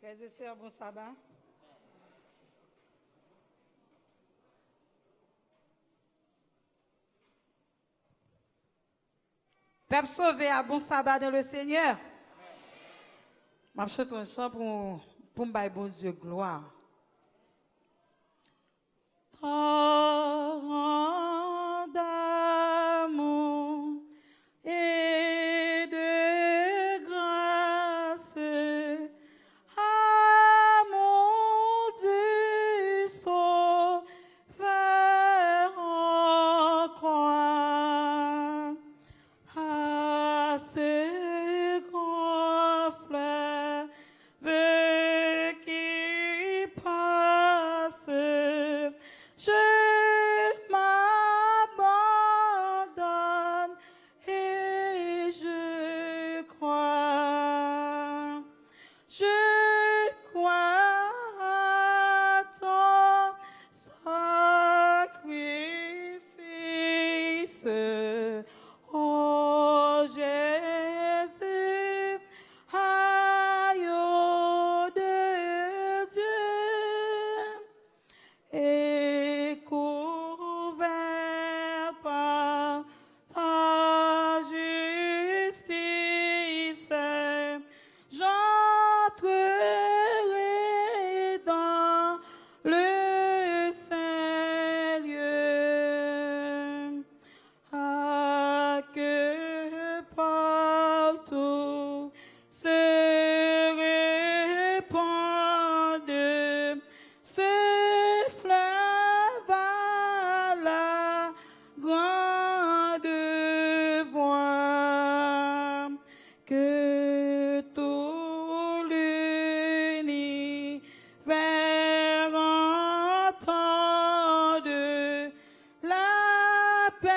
Frères et sœurs, bon sabbat. Peuple sauvé à bon sabbat dans le Seigneur. Je chante un chant pour me bon Dieu gloire. Tant d'amour et de grâce amour du Sauveur en croix, à ce grand fleuve qui passe, je m'abandonne et je crois. Je crois à ton sacrifice, oh Jésus, agneau de Dieu, et couvert par ta justice, j'entrerai dans le saint lieu. Ah, que partout se répande ce fleuve à la grande voix, que tout l'univers entende l'appel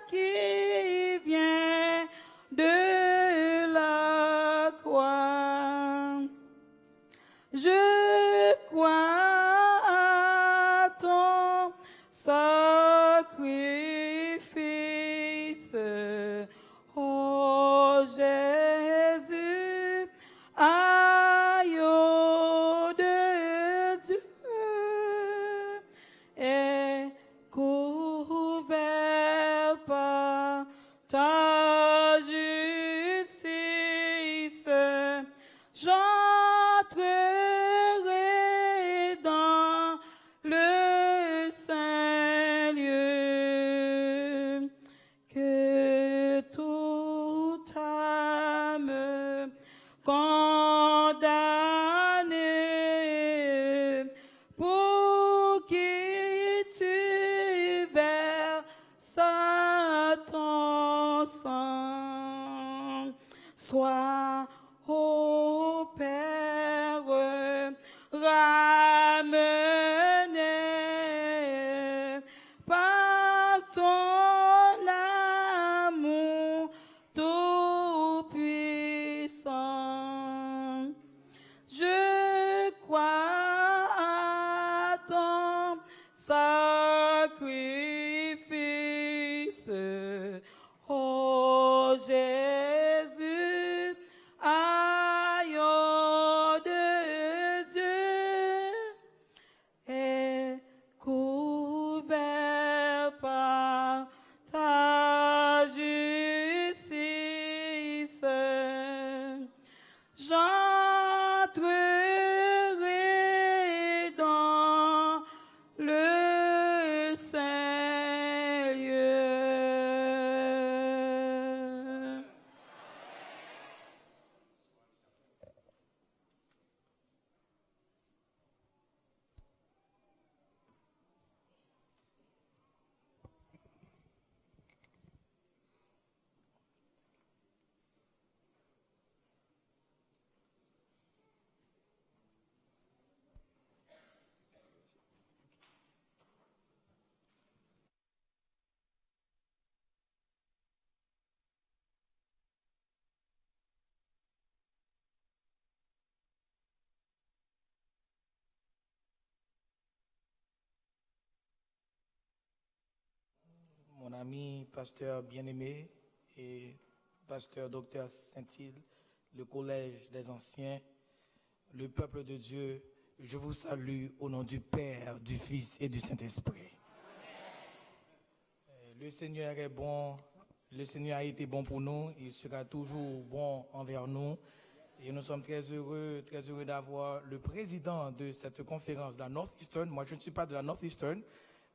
qui vient de la croix. Je crois à ton sacrifice, oh Jésus, agneau de Dieu, et couvert par ta justice, j'entrerai dans le saint lieu. Que toute âme condamnée pour qui tu verses ton sang soit au Père ramené par ton amour tout puissant. Je crois à ton sacrifice, oh Jésus, agneau de Dieu, et couvert par ta justice, j'entrerai dans le saint lieu. Mon ami pasteur bien-aimé et pasteur docteur Saint-Île, le collège des anciens, le peuple de Dieu, je vous salue au nom du Père, du Fils et du Saint-Esprit. Le Seigneur est bon, le Seigneur a été bon pour nous, il sera toujours bon envers nous. Et nous sommes très heureux d'avoir le président de cette conférence de la Northeastern. Moi, je ne suis pas de la Northeastern,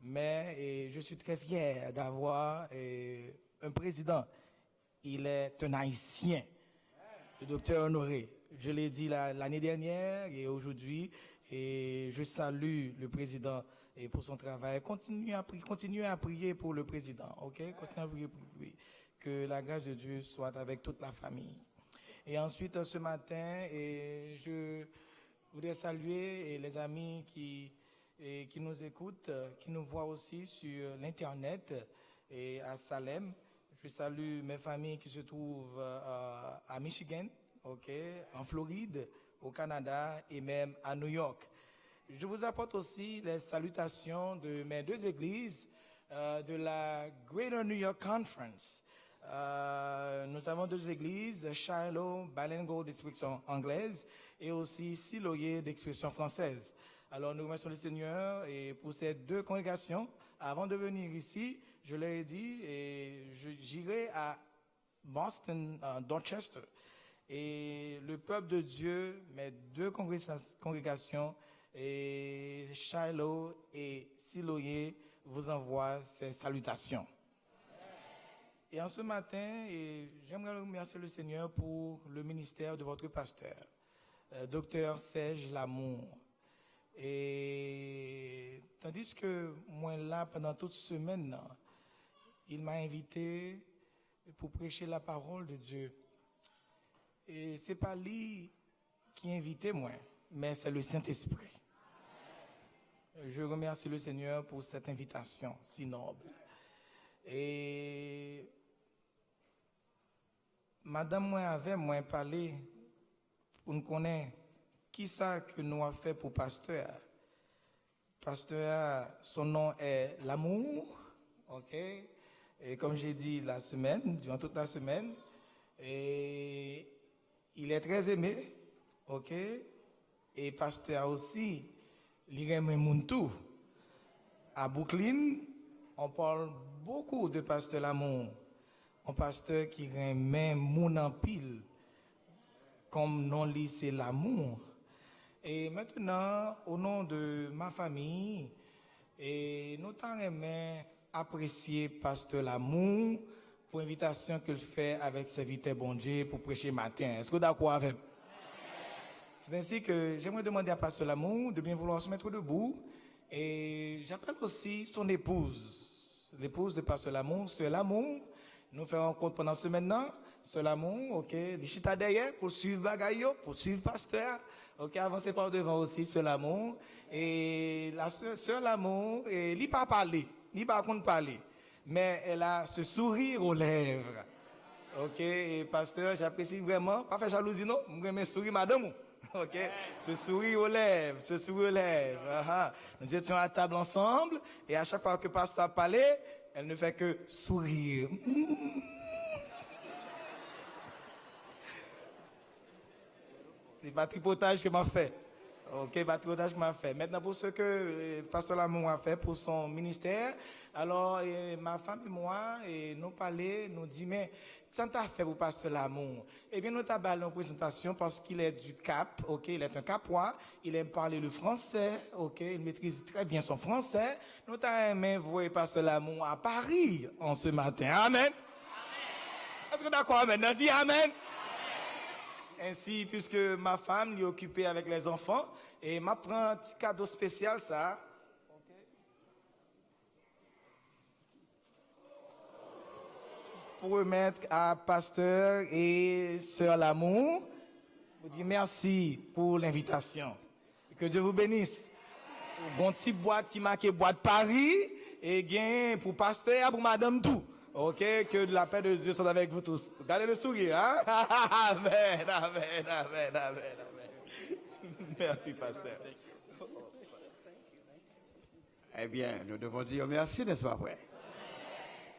mais je suis très fier d'avoir un président. Il est un Haïtien, le docteur Honoré. Je l'ai dit l'année dernière et aujourd'hui, et je salue le président pour son travail. Continuez à prier pour le président, ok? Continuez à prier pour lui. Que la grâce de Dieu soit avec toute la famille. Et ensuite, ce matin, je voudrais saluer les amis qui nous écoutent, qui nous voient aussi sur l'Internet et à Salem. Je salue mes familles qui se trouvent à Michigan, en Floride, au Canada et même à New York. Je vous apporte aussi les salutations de mes deux églises de la Greater New York Conference. Nous avons deux églises, Shiloh, bilingual d'expression anglaise et aussi Siloé d'expression française. Alors nous remercions le Seigneur et pour ces deux congrégations. Avant de venir ici, je leur ai dit, j'irai à Boston, Dorchester. Et le peuple de Dieu, mes deux congrégations, et Shiloh et Siloé, vous envoient ces salutations. Et en ce matin, j'aimerais remercier le Seigneur pour le ministère de votre pasteur, Dr. Serge Lamour. Et tandis que moi là, pendant toute semaine, il m'a invité pour prêcher la parole de Dieu. Et c'est pas lui qui invitait moi, mais c'est le Saint-Esprit. Je remercie le Seigneur pour cette invitation si noble. Et madame moi avait parlé pour nous connaître qui ça que nous a fait pour pasteur. Pasteur, son nom est L'amour, ok? Et comme j'ai dit durant toute la semaine, et il est très aimé, ok? Et pasteur aussi, il aime Muntu. À Brooklyn, on parle beaucoup de pasteur L'amour. Un pasteur qui aime mon en pile, comme non lit c'est l'amour. Et maintenant, au nom de ma famille, nous t'aimons apprécier pasteur L'amour pour l'invitation qu'il fait avec serviteur bon Dieu pour prêcher matin. Est-ce que vous êtes d'accord avec moi? C'est ainsi que j'aimerais demander à pasteur L'amour de bien vouloir se mettre debout. Et j'appelle aussi son épouse, l'épouse de pasteur L'amour, Sœur L'amour. Nous faisons rencontre pendant ce maintenant, Sœur L'amour, ok, les chita derrière pour suivre Bagayo, pour suivre pasteur, ok, avancez par devant aussi, Sœur L'amour. Et la Sœur L'amour, elle n'a pas parlé, ni pas contre parler, mais elle a ce sourire aux lèvres. Ok, et pasteur, j'apprécie vraiment, pas faire jalousie non, je me sourire madame. Ok, ce sourire aux lèvres, ce sourire aux lèvres. Nous étions à table ensemble, et à chaque fois que pasteur parlait, elle ne fait que sourire. C'est pas tripotage que m'a fait. Ok, pas tripotage que m'a fait. Maintenant, pour ce que pasteur L'amour a fait pour son ministère, alors ma femme et moi, nous parlons, nous disons, mais ça t'a fait pour pasteur L'amour. Eh bien, nous t'avons une présentation parce qu'il est du Cap, ok, il est un Capois, il aime parler le français, ok, il maîtrise très bien son français. Nous t'avons aimé voir pasteur L'amour à Paris en ce matin. Amen. Amen. Est-ce que d'accord maintenant? Dis Amen. Ainsi, puisque ma femme est occupée avec les enfants, et m'a pris un petit cadeau spécial, ça. Okay. Pour remettre à pasteur et sœur L'amour, vous dire merci pour l'invitation. Que Dieu vous bénisse. Bon petit boîte qui marque boîte Paris, et gain pour pasteur, pour madame tout. Ok, que la paix de Dieu soit avec vous tous. Gardez le sourire, hein? Amen, amen, amen, amen, amen. Merci, pasteur. Eh bien, nous devons dire merci, n'est-ce pas vrai?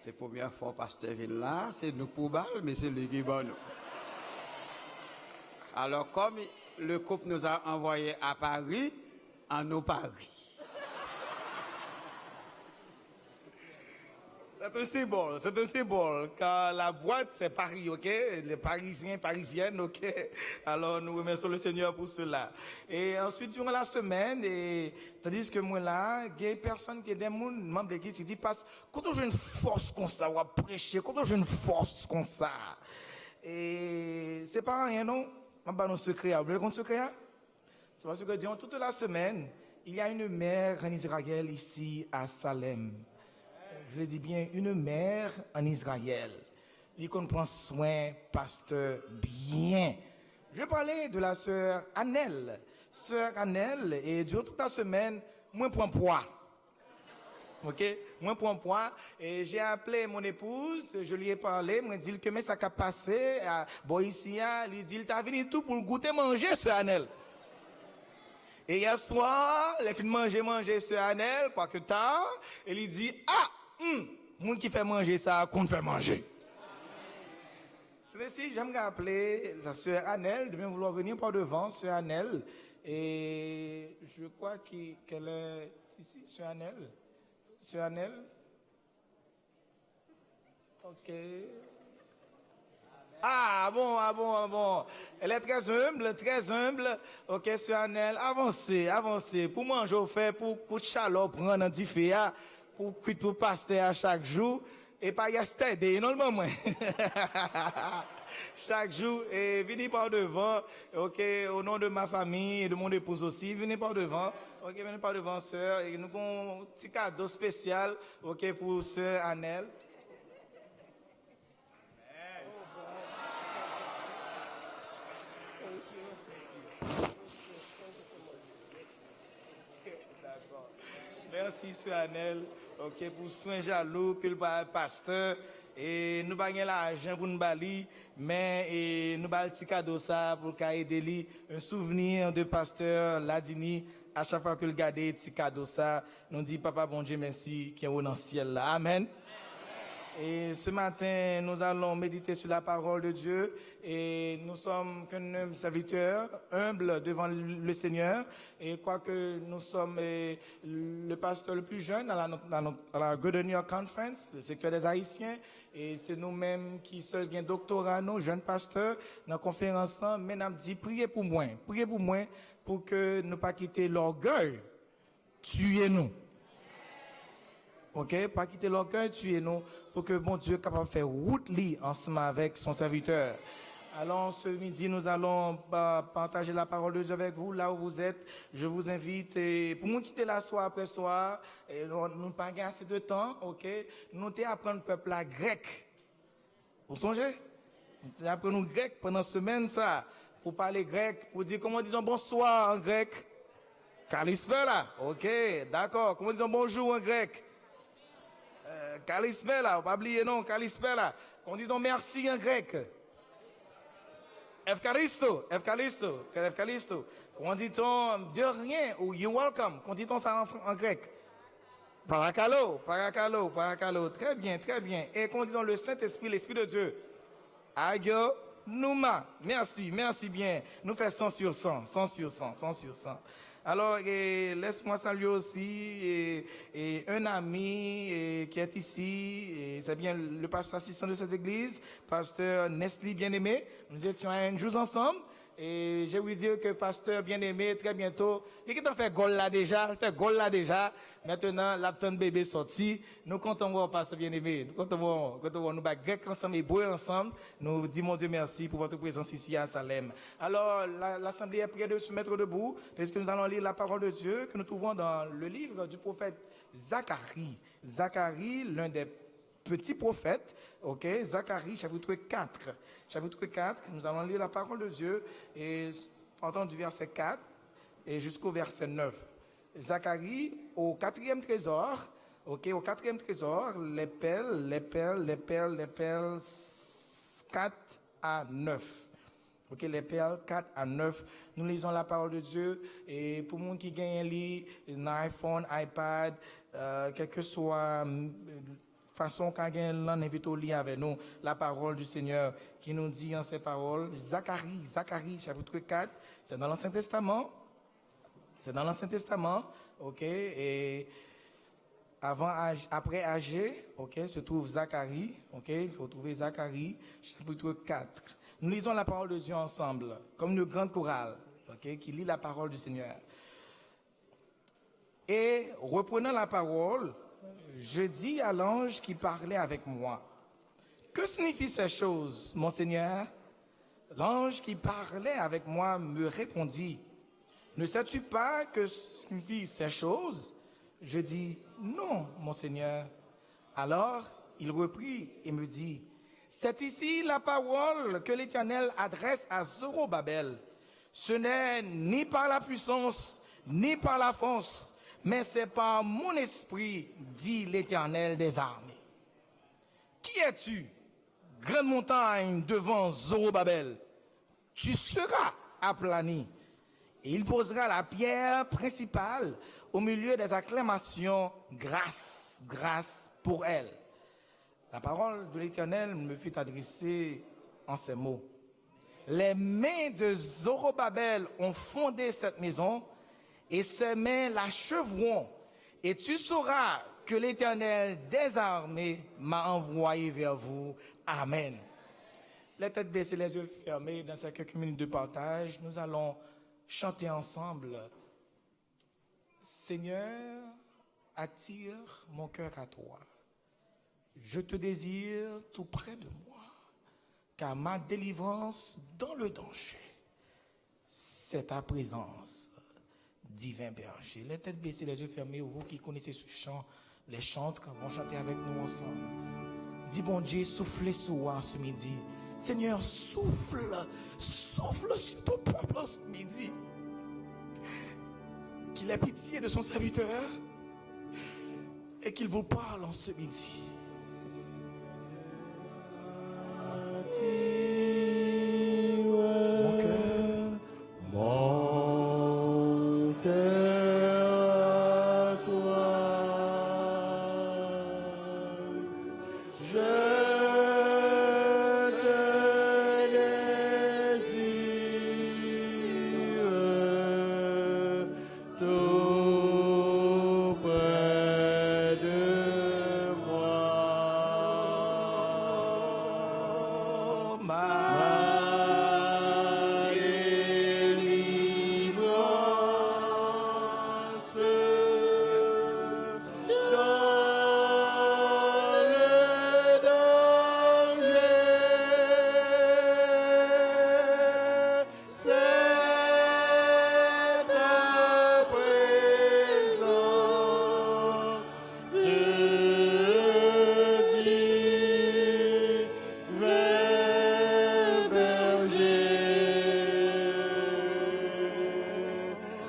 C'est la première fois pasteur vient là, c'est nous pour balle, mais c'est lui qui est bon. Alors, comme le couple nous a envoyés à Paris, en nos Paris. C'est un symbole, car la boîte, c'est Paris, ok? Les Parisiens, Parisiennes, ok? Alors, nous remercions le Seigneur pour cela. Et ensuite, durant la semaine, tandis que moi là, il y a des personnes qui sont des membres de l'église qui disent, parce quand j'ai une force comme ça, on va prêcher, quand j'ai une force comme ça, et c'est pas rien, non? Je vais vous secret. Vous voulez qu'on secret? C'est parce que durant toute la semaine, il y a une mère en Israël ici à Salem. Je le dis bien, une mère en Israël. Il qu'on prend soin, pasteur, bien. Je vais parler de la sœur Annelle. Sœur Annelle, et durant toute la semaine, moi prends poids. Ok? Moi prends poids. Et j'ai appelé mon épouse, je lui ai parlé, moi dit que mais ça a passé, bon ici, il dit, il t'a venu tout pour goûter manger, sœur Annelle. Et hier soir, les filles manger sœur Annelle, quoi que tard, et il dit, monde qui fait manger ça, qu'on fait manger. C'est ainsi, j'aime appeler la sœur Annelle, de bien vouloir venir par devant, sœur Annelle. Et je crois qu'elle est ici, sœur Annelle. Sœur Annelle. Ok. Ah bon. Elle est très humble. Ok, sœur Annelle, avancez. Pour manger au fait, pour chaleur prendre un petit fait, pour passer à chaque jour, et pas yesterday, non le moment. Chaque jour, et venez par devant, ok, au nom de ma famille et de mon épouse aussi, venez par devant, ok, venez par devant, sœur, et nous avons un petit cadeau spécial, ok, pour sœur Annelle. Merci, sœur Annelle, ok, pour soin jaloux que le pasteur, et nous n'avons pas l'argent pour nous bali, mais nous avons un petit cadeau ça pour aider un souvenir de pasteur Ladini. À chaque fois que le garde petit cadeau ça, nous dit papa bon Dieu merci qui est au dans le ciel là. Amen. Et ce matin, nous allons méditer sur la parole de Dieu et nous sommes qu'un serviteur humble devant le Seigneur. Et quoique nous sommes le pasteur le plus jeune à la Golden York Conference, le secteur des Haïtiens, et c'est nous-mêmes qui seuls gagnent doctorat, nos jeunes pasteurs, dans la conférence, mais nous avons dit priez pour moi pour que nous pas quitter l'orgueil, tuez-nous. Ok, pas quitter l'orgueil, tuez-nous, pour que bon Dieu soit capable de faire route ensemble avec son serviteur. Alors, ce midi, nous allons partager la parole de Dieu avec vous, là où vous êtes. Je vous invite, pour nous quitter la soir après soir, et nous n'avons pas assez de temps, ok, nous allons apprendre le peuple grec. Vous songez? Nous allons apprendre le grec pendant la semaine, ça, pour parler grec, pour dire comment disons bonsoir en grec. Kalispera, ok, d'accord. Comment disons bonjour en grec? Kalispera, on va pas oublier non, Kalispera. On dit donc merci en grec. Evkaristo. On dit on de rien ou you welcome. On dit on ça en grec. Parakalo. Très bien. Et qu'on dit le Saint-Esprit, l'Esprit de Dieu. Agio Nouma. Merci bien. Nous faisons 100 sur 100. Alors, laisse-moi saluer aussi un ami qui est ici, c'est bien le pasteur assistant de cette église, pasteur Nestlé bien-aimé. Nous étions un jour ensemble et je vais dire que pasteur bien-aimé, très bientôt, il a fait goal là déjà. Maintenant, l'apton bébé sorti. Nous comptons voir pasteur bien-aimé. Nous comptons voir nous grec ensemble et beau ensemble. Nous disons Dieu merci pour votre présence ici à Salem. Alors, l'assemblée est prête de se mettre debout parce que nous allons lire la parole de Dieu que nous trouvons dans le livre du prophète Zacharie. Zacharie, l'un des petits prophètes, ok, Zacharie, chapitre 4. Chapitre 4, nous allons lire la parole de Dieu et partant du verset 4 et jusqu'au verset 9. Zacharie, au quatrième trésor, les perles 4 à 9. Ok, les perles 4 à 9. Nous lisons la parole de Dieu et pour monde qui gagne un lit, un iPhone, iPad, quel que soit façon qu'un l'on invite au lien avec nous la parole du Seigneur qui nous dit en ces paroles, Zacharie chapitre 4, c'est dans l'Ancien Testament. C'est dans l'Ancien Testament, ok, et après Agé, ok, se trouve Zacharie, ok, il faut trouver Zacharie, chapitre 4. Nous lisons la parole de Dieu ensemble, comme une grande chorale, ok, qui lit la parole du Seigneur. Et reprenant la parole, je dis à l'ange qui parlait avec moi, que signifient ces choses, mon Seigneur? L'ange qui parlait avec moi me répondit, ne sais-tu pas que signifient ces choses? Je dis, non, mon Seigneur. Alors, il reprit et me dit, c'est ici la parole que l'Éternel adresse à Zorobabel. Ce n'est ni par la puissance, ni par la force, mais c'est par mon esprit, dit l'Éternel des armées. Qui es-tu, grande montagne devant Zorobabel? Tu seras aplani. Et il posera la pierre principale au milieu des acclamations, grâce, grâce pour elle. La parole de l'Éternel me fut adressée en ces mots. Les mains de Zorobabel ont fondé cette maison et ses mains l'achèveront. Et tu sauras que l'Éternel des armées m'a envoyé vers vous. Amen. Les têtes baissées, les yeux fermés, dans ces quelques minutes de partage, nous allons chanter ensemble. Seigneur, attire mon cœur à toi. Je te désire tout près de moi, car ma délivrance dans le danger, c'est ta présence, divin berger. Les têtes baissées, les yeux fermés, vous qui connaissez ce chant, les chantres vont chanter avec nous ensemble. Dis bon Dieu, soufflez sur moi ce midi. Seigneur, souffle sur ton peuple ce midi. Qu'il ait pitié de son serviteur et qu'il vous parle en ce midi. Mon cœur à toi, je te désire tout près de moi. Ma délivrance dans le danger, c'est ta présence, divin berger.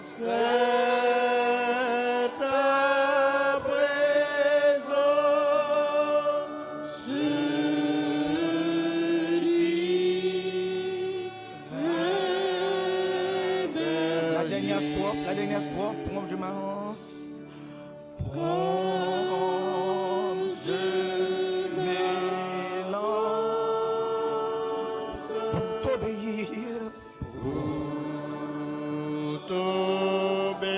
C'est ta présence, divin La dernière strophe, pour je m'avance. Prends, je m'élance pour t'obéir. pour t'obéir.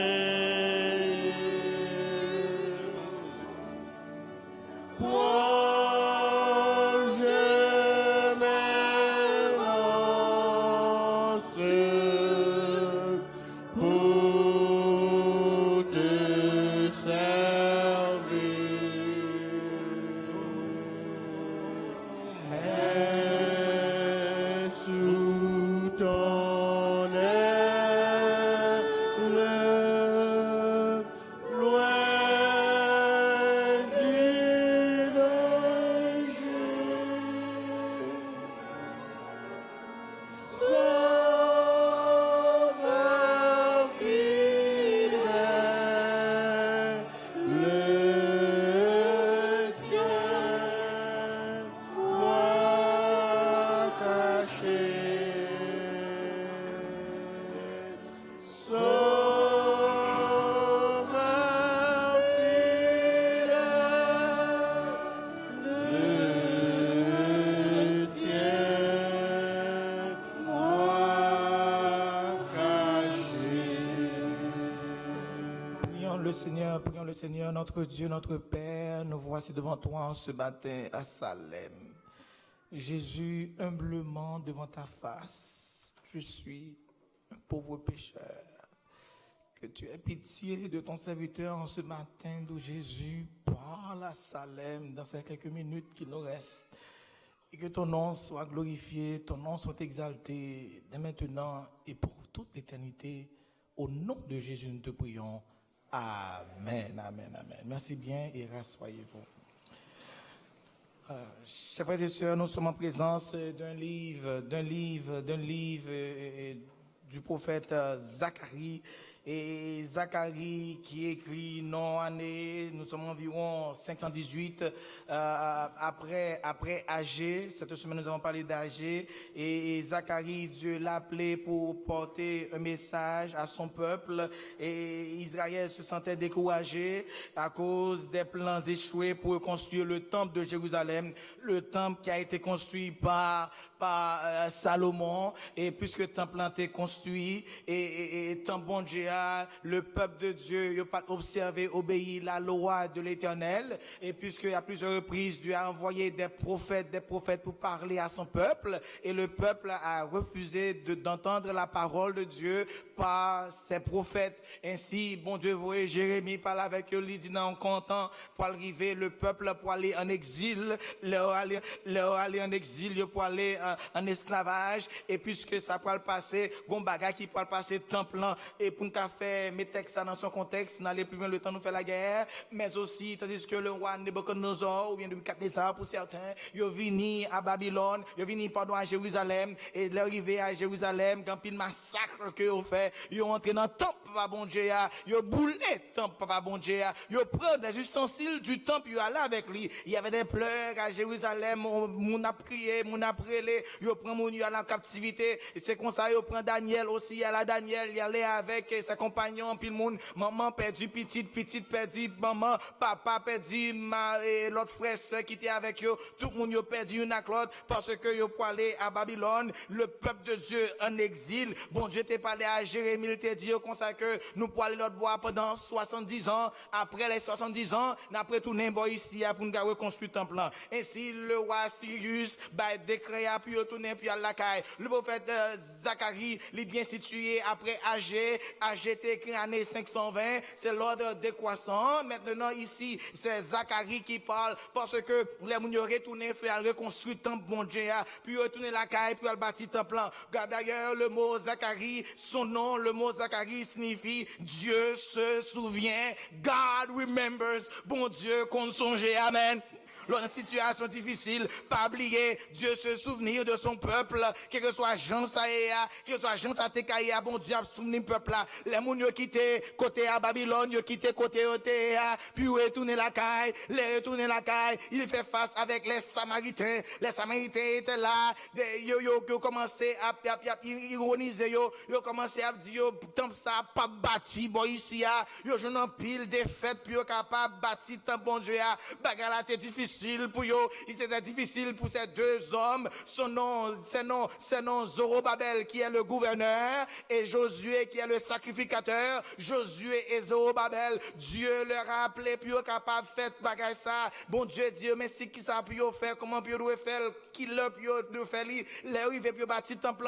Prends, je m'élance pour te servir. prions le Seigneur, notre Dieu, notre Père, nous voici devant toi en ce matin à Salem. Jésus, humblement devant ta face, je suis un pauvre pécheur. Que tu aies pitié de ton serviteur en ce matin d'où Jésus parle à Salem dans ces quelques minutes qui nous restent. Et que ton nom soit glorifié, ton nom soit exalté dès maintenant et pour toute l'éternité. Au nom de Jésus, nous te prions. Amen, amen, amen. Merci bien et rassoyez-vous. Chers frères et sœurs, nous sommes en présence d'un livre du prophète Zacharie. Et Zacharie qui écrit non année, nous sommes environ 518 après Agé. Cette semaine nous avons parlé d'Agé et Zacharie, Dieu l'a appelé pour porter un message à son peuple et Israël se sentait découragé à cause des plans échoués pour reconstruire le temple de Jérusalem, le temple qui a été construit par Salomon et puisque le temple a été construit et temple bon Dieu, le peuple de Dieu n'a pas observé, obéi la loi de l'Éternel et puisque à plusieurs reprises Dieu a envoyé des prophètes pour parler à son peuple et le peuple a refusé d'entendre la parole de Dieu par ses prophètes. Ainsi, bon Dieu, voyez Jérémie parle avec eux, il dit non, content pour arriver le peuple pour aller en exil, leur aller en exil, pour aller en esclavage et puisque ça peut le passer, bon bagage qui peut le passer temple et pour nous faire mettre ça dans son contexte, n'aller plus loin le temps nous faire la guerre, mais aussi tandis que le roi Nebuchadnezzar ou bien Nebuchadnezzar pour certains, il venu à Babylone, il venu à Jérusalem et l'arrivée à Jérusalem, quand il massacre que ont fait, ils ont entré dans le temple papa bon Dieu, ils ont boulé le temple papa bon Dieu, ils ont pris les ustensiles du temple, ils ont allé avec lui. Il y avait des pleurs à Jérusalem, mon a prié, mon a prélé, ils ont pris mon à la captivité, et c'est comme ça ils ont pris Daniel aussi, à la Daniel, il allait avec ses compagnons, puis le monde, maman perdu petite perdu maman, papa perdu l'autre frère soeur qui était avec eux, tout le monde a perdu une avec l'autre parce que ils ont allé à Babylone, le peuple de Dieu en exil. Bon Dieu t'a parlé à Jérémie, il t'a dit comme ça que nous pour aller l'autre bois pendant 70 ans. Après les 70 ans, nous après tourner ici pour nous reconstruire le temple. Ainsi le roi Cyrus décret à puis retourner puis à la caille. Le prophète Zacharie, il est bien situé après Agé était écrit en année 520, c'est l'ordre décroissant. Maintenant ici, c'est Zacharie qui parle parce que les gens retourner faire reconstruire le temple bon Dieu, puis retourner la caille, puis bâtir le temple. D'ailleurs, le mot Zacharie, son nom, le mot Zacharie signifie Dieu se souvient, God remembers, bon Dieu qu'on songe, amen. Dans une situation difficile, pas oublier, Dieu se souvenir de son peuple, quel que soit Jean Saïa, quel que soit Jean Satékaïa, bon Dieu a souvenu le peuple là. Les gens qui quitté côté à Babylone, qui quitté côté Otéa, puis retourner la caille, il fait face avec les Samaritains. Les Samaritains étaient là, yo commencé à ironiser, yo commencé à dire, tant ça pas bâti, bon ici, yo j'en ai pile des fêtes, puis yo capable bâti tant bon Dieu, bagarre là t'es difficile pour eux, il était difficile pour ces deux hommes. Son nom, c'est nom Zorobabel qui est le gouverneur et Josué qui est le sacrificateur. Josué et Zorobabel, Dieu leur a appelé puis capable faire bagage ça. Bon Dieu dit mais si qui ça puis faire, comment puis doit faire, qui le puis doit faire les arrivé puis bâtir temple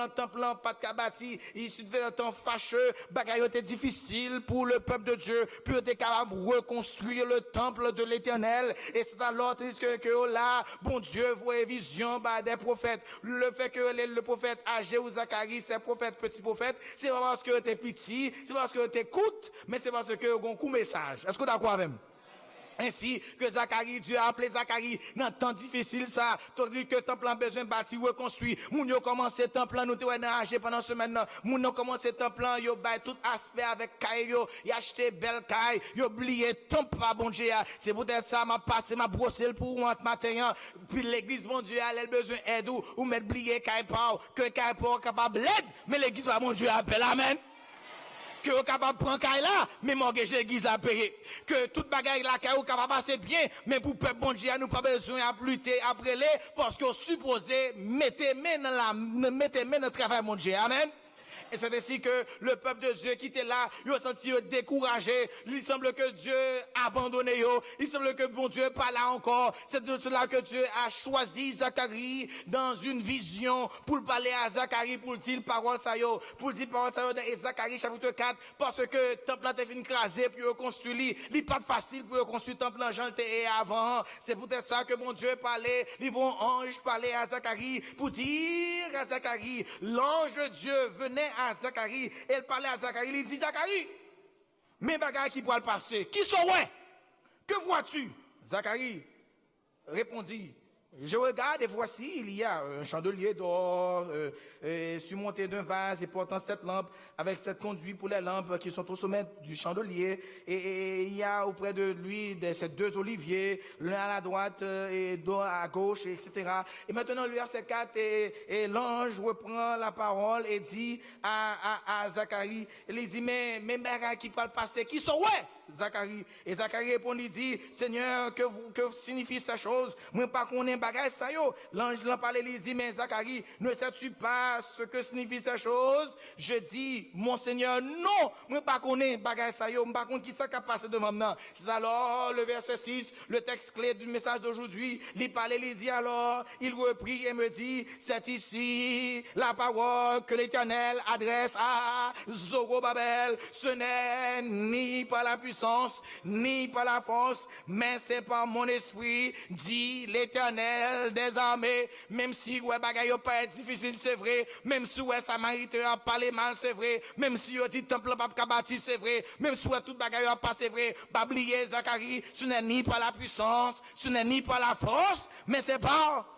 pas de bâti, il se fait un temps fâcheux, bagage était difficile pour le peuple de Dieu, puis était capable de reconstruire le temple de l'Éternel et c'est alors que là, bon Dieu, voit vision des prophètes. Le fait que le prophète Agé ou Zacharie, c'est prophète, petit prophète, c'est pas parce que t'es petit, c'est pas parce que t'écoutes, mais c'est parce que on coup message. Est-ce que d'accord avec moi? Ainsi que Zacharie, Dieu a appelé Zacharie dans un temps difficile ça, tandis que le temple a besoin de bâtir, reconstruire. Moun yo commencé le temple, nous te enragé pendant ce maintenant. Moun yo commencé le temple, yo bay tout aspect avec caille yo, y acheté belle caille, yo oublié temple pas bon Dieu. C'est peut-être ça m'a passé m'a brossé pour entre matin. Puis l'église bon Dieu elle a besoin d'aide ou mettre oublier caille pas que caille pas capable l'aide, mais l'église pas bon Dieu appelle amen. Que vous capable prendre caille là, mais mortgage l'église à payer. Que toute bagaille là caille capable passer bien, mais pour peuple bon Dieu, nous pas besoin à lutter après les parce que supposé mettez main dans le travail mon Dieu. Amen. Et c'est ainsi que le peuple de Dieu qui était là, il a senti découragé. Il semble que Dieu a abandonné. Il semble que bon Dieu n'est pas là encore. C'est de cela que Dieu a choisi Zacharie dans une vision pour parler à Zacharie, pour dire parole ça yo, pour dire parole ça yo dans Zacharie chapitre 4, parce que le temple a été écrasé, puis reconstruit. Il n'est pas facile pour reconstruire le temple en Jean et avant. C'est peut-être ça que mon Dieu parlait. Ils vont ange parler à Zacharie pour dire à Zacharie, l'ange de Dieu venait à Zacharie, et il parlait à Zacharie, il dit Zacharie, mes bagages qui pourraient passer, qui sont ouais? Que vois-tu? Zacharie répondit, je regarde et voici, il y a un chandelier d'or surmonté d'un vase et portant 7 lampes avec 7 conduits pour les lampes qui sont au sommet du chandelier. Et il y a auprès de lui ces 2 oliviers, l'un à la droite et l'autre à gauche, etc. Et maintenant, le verset 4, et l'ange reprend la parole et dit à Zacharie, il dit, mais mes bagages qui parlent passer, qui sont ouais? Zacharie. Et Zacharie répond, il dit, Seigneur, que signifie cette chose? Moi, pas qu'on ait bagage ça yo. L'ange l'a parlé, il dit, mais Zacharie, ne sais-tu pas ce que signifie cette chose? Je dis, mon Seigneur, non, moi, pas qu'on ait bagage ça yo, pas qu'on qui ça qu'a passé devant moi. C'est alors, le verset 6, le texte clé du message d'aujourd'hui, il parlait, il dit alors, il reprit et me dit, c'est ici la parole que l'Éternel adresse à Zorobabel. Ce n'est ni par la puissance, ni par la force, mais c'est par mon esprit, dit l'Éternel des armées. Même si ouais bagaille pas être difficile, c'est vrai. Même si ouais Samaritain a parlé mal, c'est vrai. Même si on dit temple pas bâti, c'est vrai. Même si ouais tout bagaille pas, c'est vrai. Pas oublier Zacharie, ce n'est ni par la puissance, ce n'est ni par la force, mais c'est par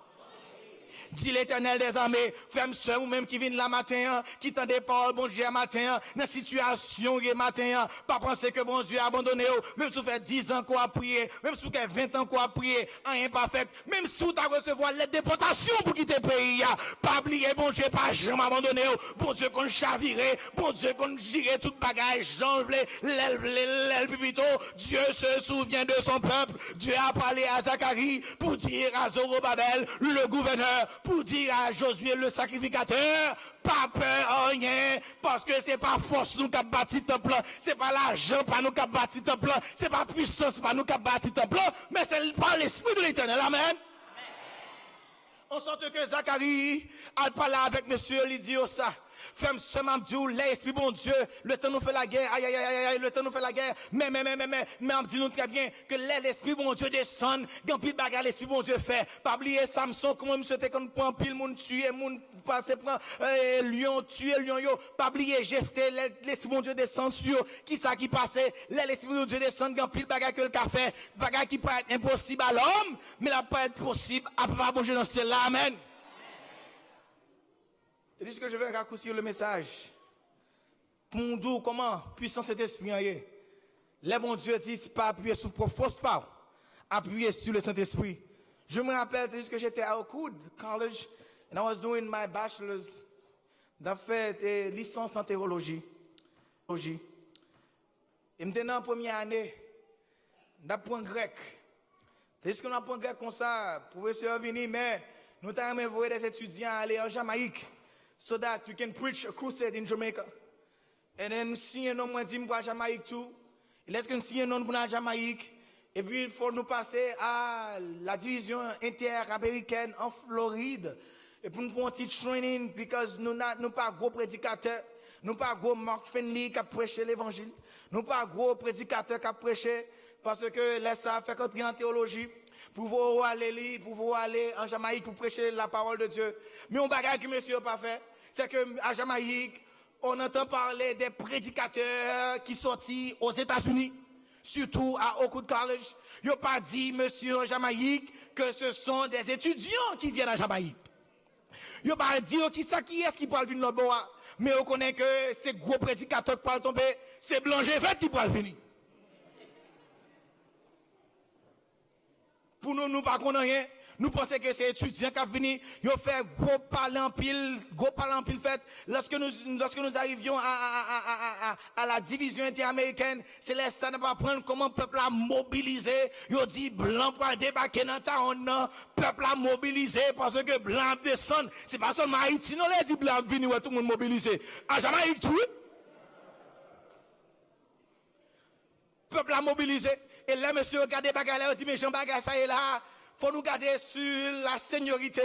dit l'Éternel des armées. Frère, soeur, ou même qui viennent la matin, qui tendent des paroles, bon Dieu, matin, dans la situation, matin, pas penser que bon Dieu a abandonné, même si vous faites 10 ans qu'on a prié, même si vous faites 20 ans qu'on a prié, rien pas fait, même si vous avez recevoir l'aide déportation pour quitter le pays, pas oublier, bon Dieu, pas jamais abandonné, bon Dieu, qu'on chaviré, bon Dieu, qu'on girait tout bagage, j'enlève l'aile pupito, Dieu se souvient de son peuple, Dieu a parlé à Zacharie pour dire à Zorobabel, le gouverneur, pour dire à Josué le sacrificateur, pas peur rien, parce que c'est pas force nous qui a bâti temple, c'est pas l'argent pas nous qui a bâti temple, c'est pas puissance pas nous qui a bâti temple, mais c'est par l'esprit de l'Éternel. Amen. En sorte que Zacharie a parlé avec monsieur, il dit ça. Frère, ce m'amdiou, l'esprit bon Dieu, le temps nous fait la guerre, aïe, aïe, aïe, aïe, le temps nous fait la guerre, mais, on dit nous très bien que l'esprit bon Dieu descend, quand pile bagarre, l'esprit bon Dieu fait. Pas oublier Samson, comment monsieur était quand prend pile, moun tuer, moun passer, prend, lion, tuer, lion, yo. Pas oublier, Jephthé, l'esprit bon Dieu descend sur, qui ça qui passait, l'esprit bon Dieu descend, quand pile bagarre que le café, bagarre qui peut être impossible à l'homme, mais là pas être possible à pas bon Dieu dans celle-là, amen. C'est juste que je vais raccourcir le message. Pour nous dire comment puissant cet esprit est. Les bons Dieu disent pas appuyer sur propre force, pas appuyer sur le Saint-Esprit. Je me rappelle juste que j'étais à Oakwood College and I was doing my bachelor's. J'ai fait licence en théologie. Et j'étais dans la première année, d'apprendre grec. C'est juste qu'on apprend grec comme ça, professeur venu, mais nous avons envoyé des étudiants à aller en Jamaïque. So that we can preach a crusade in Jamaica. And then, si un homme dit pour la Jamaïque tout, laisse-nous si un homme pour la Jamaïque, et puis il faut nous passer à la division interaméricaine en Floride, et pour nous faire un petit training, parce que nous pas gros prédicateurs, nous pas gros Mark Finley qui a prêché l'évangile, nous pas gros prédicateurs qui a prêché, parce que laisse ça fait qu'entrer en théologie. Pour aller en Jamaïque pour prêcher la parole de Dieu. Mais on bagaille que monsieur n'a pas fait, c'est qu'à Jamaïque, on entend parler des prédicateurs qui sont aux États-Unis, surtout à Oakwood College. Ils n'ont pas dit, monsieur, en Jamaïque, que ce sont des étudiants qui viennent à Jamaïque. Ils n'ont pas dit, qui est-ce qui parle venir là-bas. Mais on connaît que ces gros prédicateurs qui parlent tomber, c'est Blanc-Gévet qui parlent venir. Pour nous, nous pas connaissons rien. nous pensons que c'est étudiants qui viennent, ils fait gros parler en pile fait. Lorsque nous arrivions à la division interaméricaine, c'est les ça ne pas prendre comment le peuple a mobilisé. Ils dit blanc pour débarquer dans ta on peuple a mobilisé parce que blanc descend. C'est pas seulement Haïti, non, les dit blanc venir tout le monde mobilisé. À Jamaïque tout. Peuple a mobilisé. Et là, monsieur, regardez bagarre, il dit, mais Jean Bagay, ça est là. Faut nous garder sur la seniorité.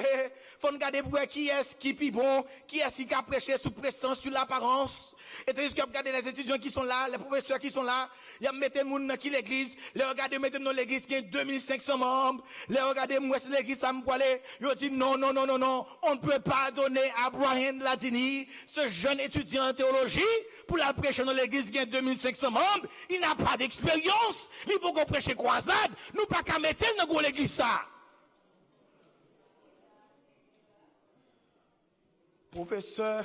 Faut nous garder pour qui est-ce qui est bon, qui est-ce qui a prêché sous prestance, sur l'apparence. Et tandis que vous regardez les étudiants qui sont là, les professeurs qui sont là, il y a mettez moun dans qui l'église, les regardez mettez dans l'église qui a 2500 membres, les regardez moi c'est l'église ça me aller, ils dit non, on ne peut pas donner à Brian Ladini, ce jeune étudiant en théologie, pour la prêcher dans l'église qui a 2500 membres, il n'a pas d'expérience, il peut qu'on prêcher croisade, nous pas qu'à mettre dans l'église ça. Professeur,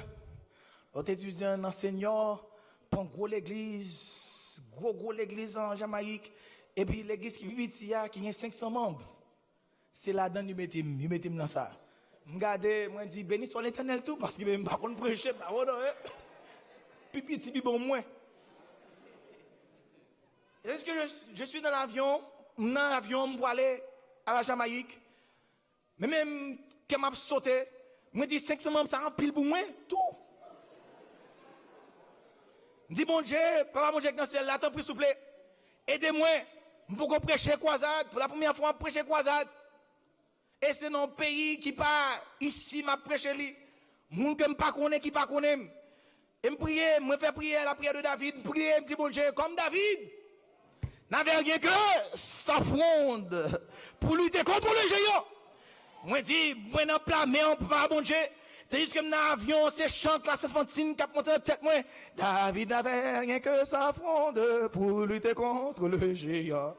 autre étudiant, enseignant, pour gros l'église, gros l'église en Jamaïque, et puis l'église qui vit ici, qui a 500 membres. C'est là-dedans, il mettez dans ça. Regardez, moi, je dis, béni soit l'éternel tout, parce qu'il ne va pas prêcher, puis petit, bon, moins. Est-ce que je suis dans l'avion, pour aller à la Jamaïque, mais même quand m'a sauté, moi, je dis 500 membres, ça remplit pour moi, tout. Je dis, bon Dieu, papa, mon Dieu, dans celle-là, t'en prie, s'il vous plaît, aidez-moi, pour prêcher croisade, pour la première fois, je prêcher croisade. Et c'est dans un pays qui pas ici, m'a prêché lui. Moun que pas connaît, qui pas connaît. Et me prier, me faire prier la prière de David, me prier, me dire, bon Dieu, comme David, n'avait rien que s'affronte pour lutter contre le géant. Moi, dis, moi, dans plat, mais on peut pas, bon Dieu. Tandis que dans l'avion, c'est chante la Safantine qui a monté la tête, moi. David n'avait rien que s'affronte pour lutter contre le géant.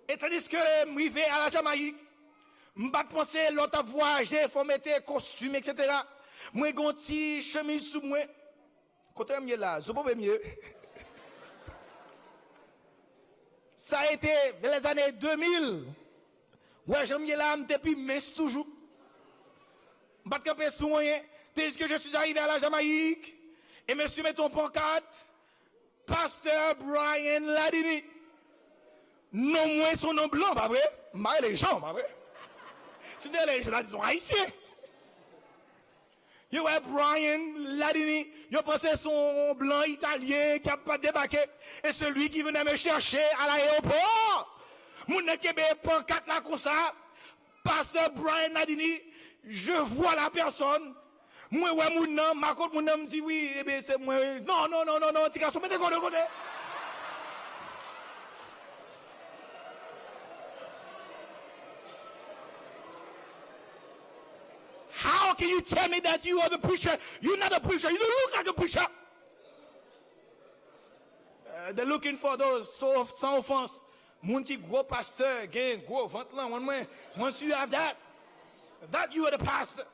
Et tandis que m'arrivé à la Jamaïque, m'bat penser l'autre voyager, faut mettre costume, etc. Moi, gonti, chemise sous moi. Côté mieux là, je peux mieux. Ça a été dans les années 2000. Ouais, j'aime bien là, depuis mince toujours. Je ne peux pas sous rien. Dès que je suis arrivé à la Jamaïque, et monsieur met ton pancarte, Pasteur Brian Ladini. Non moins son nom blanc, pas vrai? Mais les gens, pas vrai? C'est les gens qui sont haïtiens. Il y a Brian Ladini, il pensait son blanc italien qui n'a pas débarqué. Et celui qui venait me chercher à l'aéroport. Mon Québec pancarte là comme ça, Pasteur Brian Ladini, je vois la personne. Moi, ouais, mon nom, ma côte, mon nom me dit oui, eh bien, c'est moi. Non, tu as soumis de côté. How can you tell me that you are the preacher? You're not a preacher. You don't look like a preacher. They're looking for those, so, sans offense. Mon qui gros pasteur, gain gros ventre là, once you have that you are the pastor.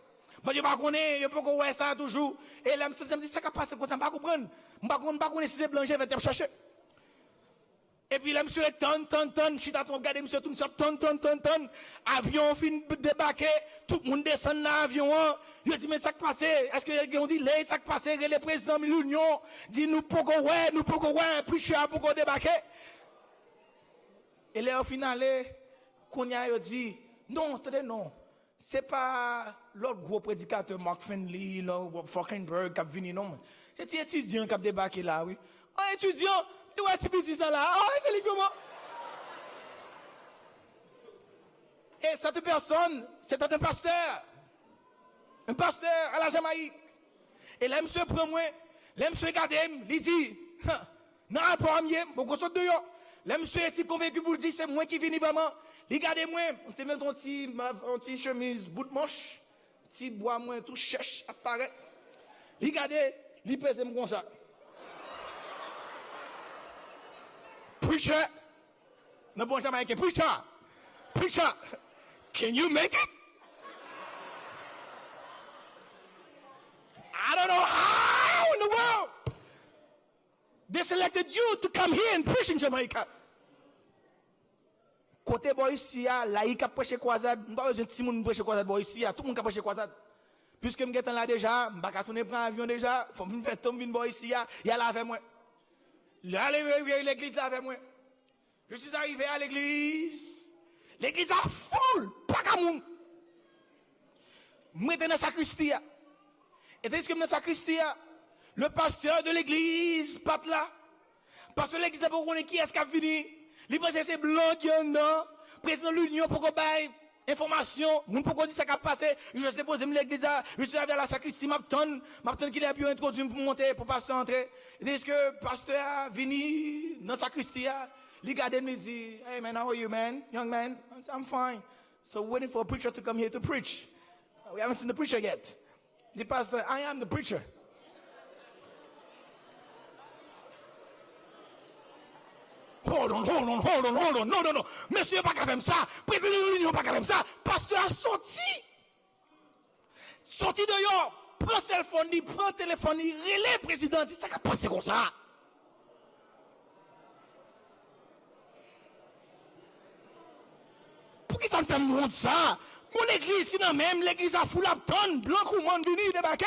But you pas connaître, you pas connaître ça toujours. Et là, je me dis, ça qui passe, ça pas comprendre. Je pas connaître si c'est blanc, je vais te chercher. Et puis là, monsieur, ton, je suis à ton regarder, monsieur, tout, ton. Avion fin débarquer, tout le monde descend dans l'avion. Il dit, mais ça qui passe, est-ce que on dit, ça qui passe, le président de l'Union, dit, nous pouvons ouais, puis je suis à pour débarquer. Et là, au final, qu'on y a dit, non, attendez, non. C'est pas l'autre gros prédicateur, Mark Finley, Falkenberg, qui a venu, non. C'est un étudiant qui a débarqué là, oui. Un étudiant, tu vois, tu peux dire ça là. Ah, c'est lui comment? Et cette personne, c'était un pasteur. Un pasteur à la Jamaïque. Et là, monsieur prend moi, là, monsieur regarde, il dit, non, pas mieux, beaucoup de de yo. Là, monsieur est si convaincu pour le dire, c'est moi qui viens vraiment. Regardez-moi, on te met ton petit chemise, bout de manche, petit bois, moi, tout cherche, apparaît. Regardez, il pèse comme ça. Preacher, non bon Jamaïcain, preacher, can you make it? I don't know how in the world they selected you to come here and preach in Jamaica. côté boy ici, là, il a prêché croisade. Je pas besoin de petit monde prêcher croisade boy ici, tout le monde a prêché croisade. Puisque je suis là déjà, je vais tourner prendre avion déjà, il faut me faire tomber boy ici, il y a là avec moi. Il y a l'église là avec moi. Je suis arrivé à l'église. L'église a full, pas qu'à monde. Je suis dans la sacristie. Et dès que je suis dans la sacristie, le pasteur de l'église, pas là. Parce que l'église n'a pas connu qui est-ce qui a fini. Il pense que c'est blanc qui est dedans. Président de l'Union pour qu'on baille information. Nous pour qu'on dise ça qui a passé. Je suis déposé l'église. Je suis arrivé à la sacristie. M'attends qu'il ait pu introduire pour monter, pour pasteur entrer. Et dès que le pasteur a venu dans la sacristie, il regarde et me dit, hey man, how are you man? Young man? I'm fine. So waiting for a preacher to come here to preach. We haven't seen the preacher yet. The pastor, I am the preacher. Hold on. No. Monsieur, pas qu'à faire ça. Président de l'Union, pas qu'à faire ça. Pasteur a sorti. Sorti dehors. Prends le téléphone, il relève le président. C'est ça qu'a passé comme ça. Pour qui ça me fait me rendre ça? Mon église qui n'a même, l'église a foule à tonne, blanc ou monde venu débarquer.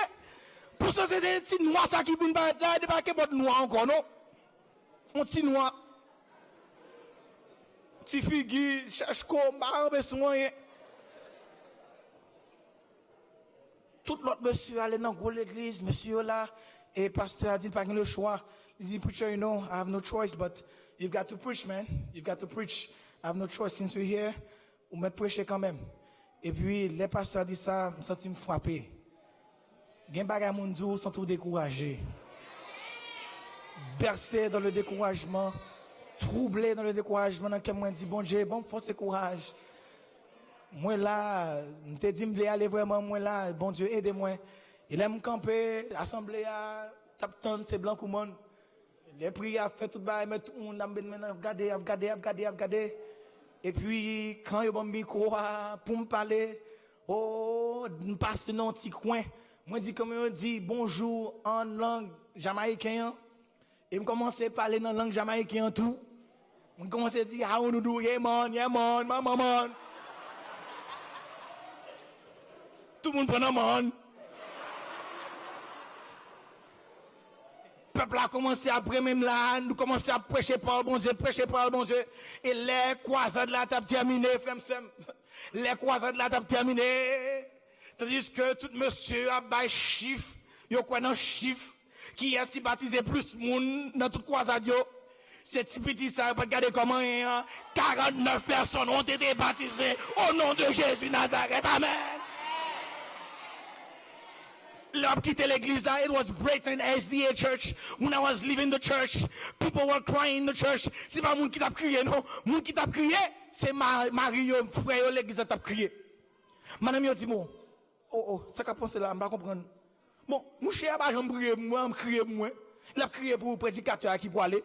Pour ça, c'est des petits noirs ça qui viennent là, débarquer votre noir encore, non? Un petit noir. Petit figu, cherche combat, besoin. Tout l'autre monsieur allait dans l'église, monsieur là, et pasteur a dit pas le choix. Il dit, preacher, you know, I have no choice, but you've got to preach, man. You've got to preach. I have no choice since we're here. Ou me prêcher quand même. Et puis, les pasteurs disent ça, je me sens frappé. Gen bagay moun dou sans tout décourager. Bercé dans le découragement, troublé dans le découragement, dans lequel moi dit, bon Dieu, bon force et courage. Moi là, je te dis, je aller vraiment, moi là, bon Dieu, aidez-moi. Il aime camper, l'assemblée a tapé, c'est blanc ou monde. Les prières fait tout bas, mais tout le monde a regardé. Et puis, quand il y a un micro pour me parler, je passe dans un petit coin. Moi, je dis comme on dit bonjour en langue jamaïcaine. Et je commence à parler dans la langue jamaïcaine tout. Je commence à dire, how you do, yeah man, man. Tout le monde prend un man. Le peuple a commencé après même là, nous commençons à prêcher par le bon Dieu. Et les croisades là, t'as terminé, frère Sam. Les croisades là, t'as terminé. Tandis que tout monsieur a bail chiffre, yo quoi dans chiffre, qui est-ce qui baptisait plus monde dans toute croisade yo? C'est petit ça, pas regarder comment 49 personnes ont été baptisées au nom de Jésus Nazareth. Amen. I've quitté l'église là. It was Brighton SDA Church. When I was leaving the church, people were crying in the church. C'est pas moun qui t'a crié, non. Moun qui t'a crié, c'est Mario, frère, l'église t'a crié. Madame yo dit bon, ça qu'a pensé là, m'pas comprendre. Bon, mon cher pas j'en prier moi, me crier moi. Il a crié pour le prédicateur qui pour aller.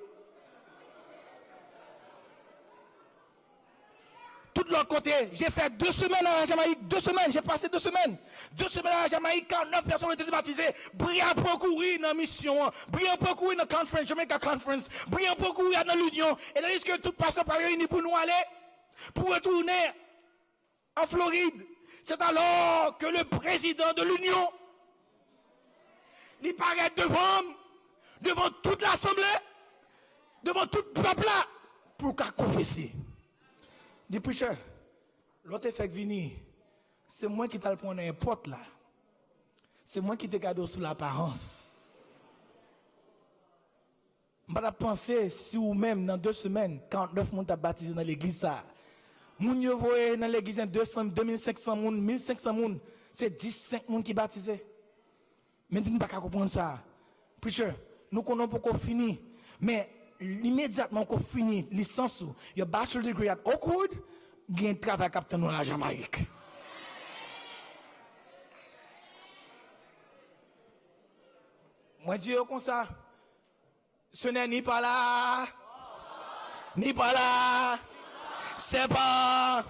Tout de l'autre côté, j'ai fait 2 semaines à la Jamaïque, 2 semaines, j'ai passé 2 semaines. 2 semaines à la Jamaïque, 49 personnes ont été baptisées. Brillant pour courir dans la mission, brillant pour courir dans la conference, Jamaica Conference, brillant pour courir dans l'Union. Et tandis que tout passe par réuni pour nous aller, pour retourner en Floride. C'est alors que le président de l'Union, il paraît devant toute l'Assemblée, devant tout le peuple là, pour qu'à confesser. Dit preacher, l'autre fait venir, c'est moi qui t'ai le point n'importe là. C'est moi qui te garde sous l'apparence. Je vais penser si ou même dans 2 semaines, 49 personnes t'a baptisé dans l'église ça. Moun yo voye dans l'église 200, 2500 moun, 1500 moun, c'est 15 moun qui baptisé. Mais nous ne pouvons pas comprendre ça. Preacher, nous connaissons pas qu'on finit, mais immédiatement qu'on finit licence ou your bachelor degree at Oakwood, gain travail capitaine dans la Jamaïque. Moi dis comme ça, ce n'est ni pas là, c'est pas,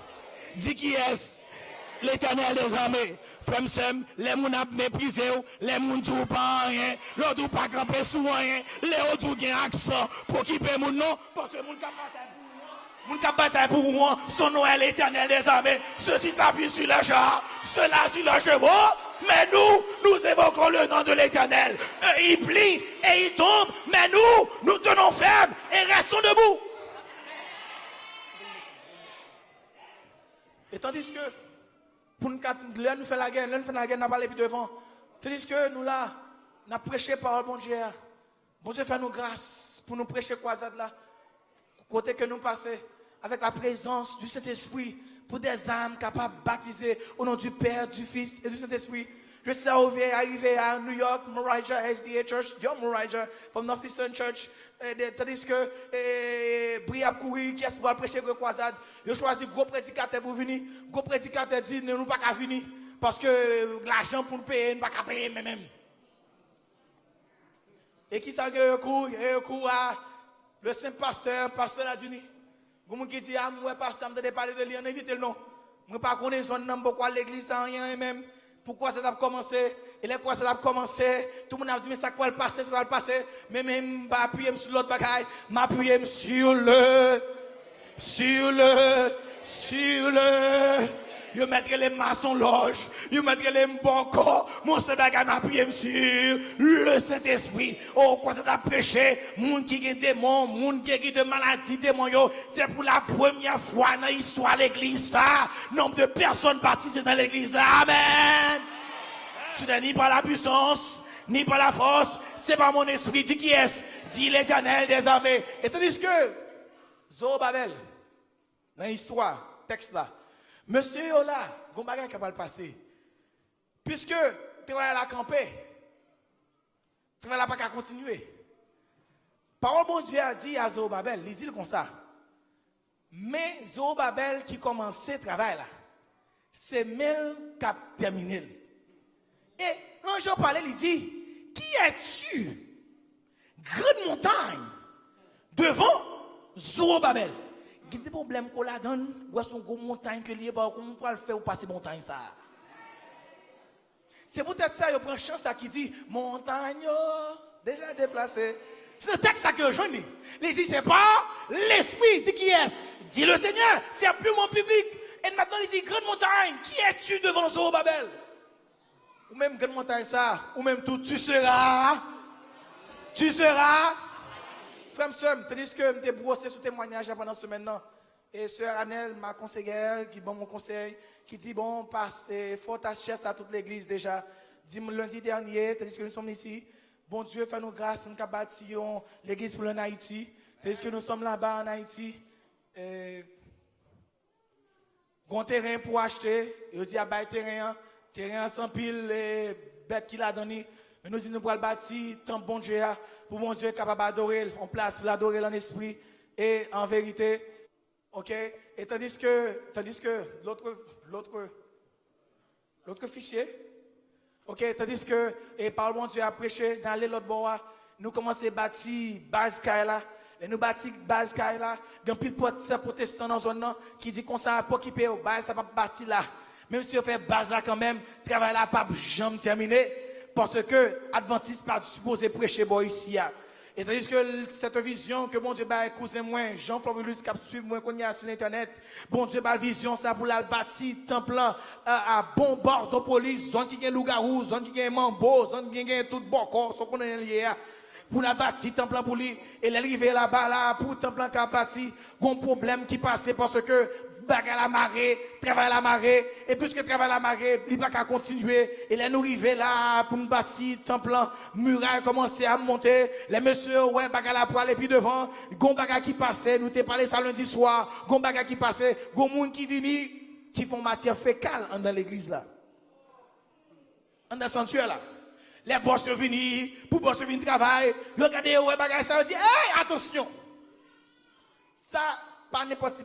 dis qui est l'Éternel des armées. Frère Sem, les moun a méprisé, les moun tou pas rien, l'autre ou pas camper sous rien, les autres ou gen accent pour quitter moun non, parce que moun capable pour Moun qui bataille pour moi, son nom est l'Éternel des armées. Ceux-ci s'appuient sur le char, ceux-là sur le chevaux. Mais nous évoquons le nom de l'Éternel. Eux, ils plient et ils tombent. Mais nous tenons ferme et restons debout. Et tandis que, pour nous faire la guerre, nous n'a pas les pieds devant. Tandis que nous là, nous avons prêché par le bon Dieu. Bon Dieu fait nous grâce pour nous prêcher croisade là. Côté que nous passons avec la présence du Saint-Esprit pour des âmes capables de baptiser au nom du Père, du Fils et du Saint-Esprit. Je suis arrivé à New York, Moraija SDA Church, Young Moraija, from Northeastern Church. Tandis que Bria Kouri, qui est pour prêcher le croisade, je choisi gros prédicateur pour venir. Gros prédicateur dit, nous ne pouvons pas venir parce que l'argent pour nous payer, nous ne pouvons pas payer même. Et qui ça que recours à le saint pasteur Adini. Vous qui dit, ah, moi, pasteur, je ne parler de lui, on évite le nom. Je ne sais pas qu'on pourquoi l'église sans rien même. Pourquoi ça a commencé? Et là, quoi ça a commencé? Tout le monde a dit, mais ça va le passer, ça va le passer. Mais même, je vais appuyer sur l'autre bagaille. Je vais appuyer sur le. Je mettrai les maçons loges, je mettrai les bons mon seul bagage m'appuie sur le Saint-Esprit. Oh, quoi ça t'a prêché, moun qui a des démons, moun qui a des maladies, démons, c'est pour la première fois dans l'histoire de l'église, ça. Nombre de personnes baptisées dans l'église, amen. Ce n'est ni par la puissance, ni par la force, c'est par mon esprit, dit qui est, dit l'Éternel des armées. Et tandis que, Zorobabel, dans l'histoire, texte là, monsieur Yola, Gombaga qui va le passer. Puisque tu vas la camper, tu vas la pas continuer. Parole bon Dieu a dit à Zorobabel, il dit comme ça. Mais Zorobabel qui commence ce travail là, c'est Mel qui a terminé. Et l'ange parlait, il dit, qui es-tu? Grande montagne devant Zorobabel. Il y a des problèmes qu'on la donne, ou est-ce qu'on montagne que lié, comment on peut le faire ou passer montagne ça? C'est peut-être ça, il prend chance à qui dit, montagne, déjà déplacé. C'est le texte que je dis. Il dit, c'est pas l'esprit, dit qui est? Dit le Seigneur, c'est plus mon public. Et maintenant, il dit, grande montagne, qui es-tu devant Zorobabel? Ou même grande montagne ça, ou même tout, tu seras. Frère, soeur, tandis que je me brossé ce témoignage pendant ce maintenant. Et sœur Annelle, ma conseillère, qui donne mon conseil, qui dit, bon, passe, faut t'acheter à toute l'église déjà. Dit lundi dernier, tandis que nous sommes ici, bon Dieu, fait nous grâce pour nous bâtir l'église pour en Haïti. Tandis que nous sommes là-bas en Haïti, grand terrain pour acheter, et on dit, à bail terrain sans pile, bête qu'il a donné. Mais nous disons, nous pour le bâtir, tant bon Dieu, pour mon Dieu capable d'adorer, en place pour l'adorer en esprit et en vérité. Ok? Et tandis que l'autre fichier, ok? Tandis que, et par mon Dieu a prêché dans l'autre bord, nous commençons à bâtir base Kaila. Et nous bâtir base Kaila. Il y a un pile protestant dans la zone qui dit qu'on s'en pas occupé, ça va bâtir là. Même si on fait base là quand même, travail là pas jamais terminé. Parce que Adventiste pas supposé prêcher ici. Et tandis que cette vision que bon Dieu va cousin moi, Jean-Flavilus qui suit moi qu'on y a sur internet, bon Dieu va vision ça pour la bâtir temple à bon bord de police, zone qui gagne loup-garou, zone qui gagne mambo, zone qui gagne tout bocor, ce qu'on est lié pour la bâtir temple pour lui et l'arriver là-bas là pour temple qui a bâti, gon problème qui passait parce que bagarre la marée, travail la marée, et puisque travail la marée, il va pas continuer, et là nous arrivons là pour nous bâtir temple, muraille commencer à monter, les messieurs, ouais, bagarre la poêle, et puis devant, gon bagarre qui passait, nous t'ai parlé ça lundi soir, gon bagarre qui passait, gon moun qui vini, qui font matière fécale dans l'église là. Dans le sanctuaire là. Les boss venus, pour boss venir travailler, regardez, ouais, bagarre ça, dit, hey, attention! Ça, pas n'importe qui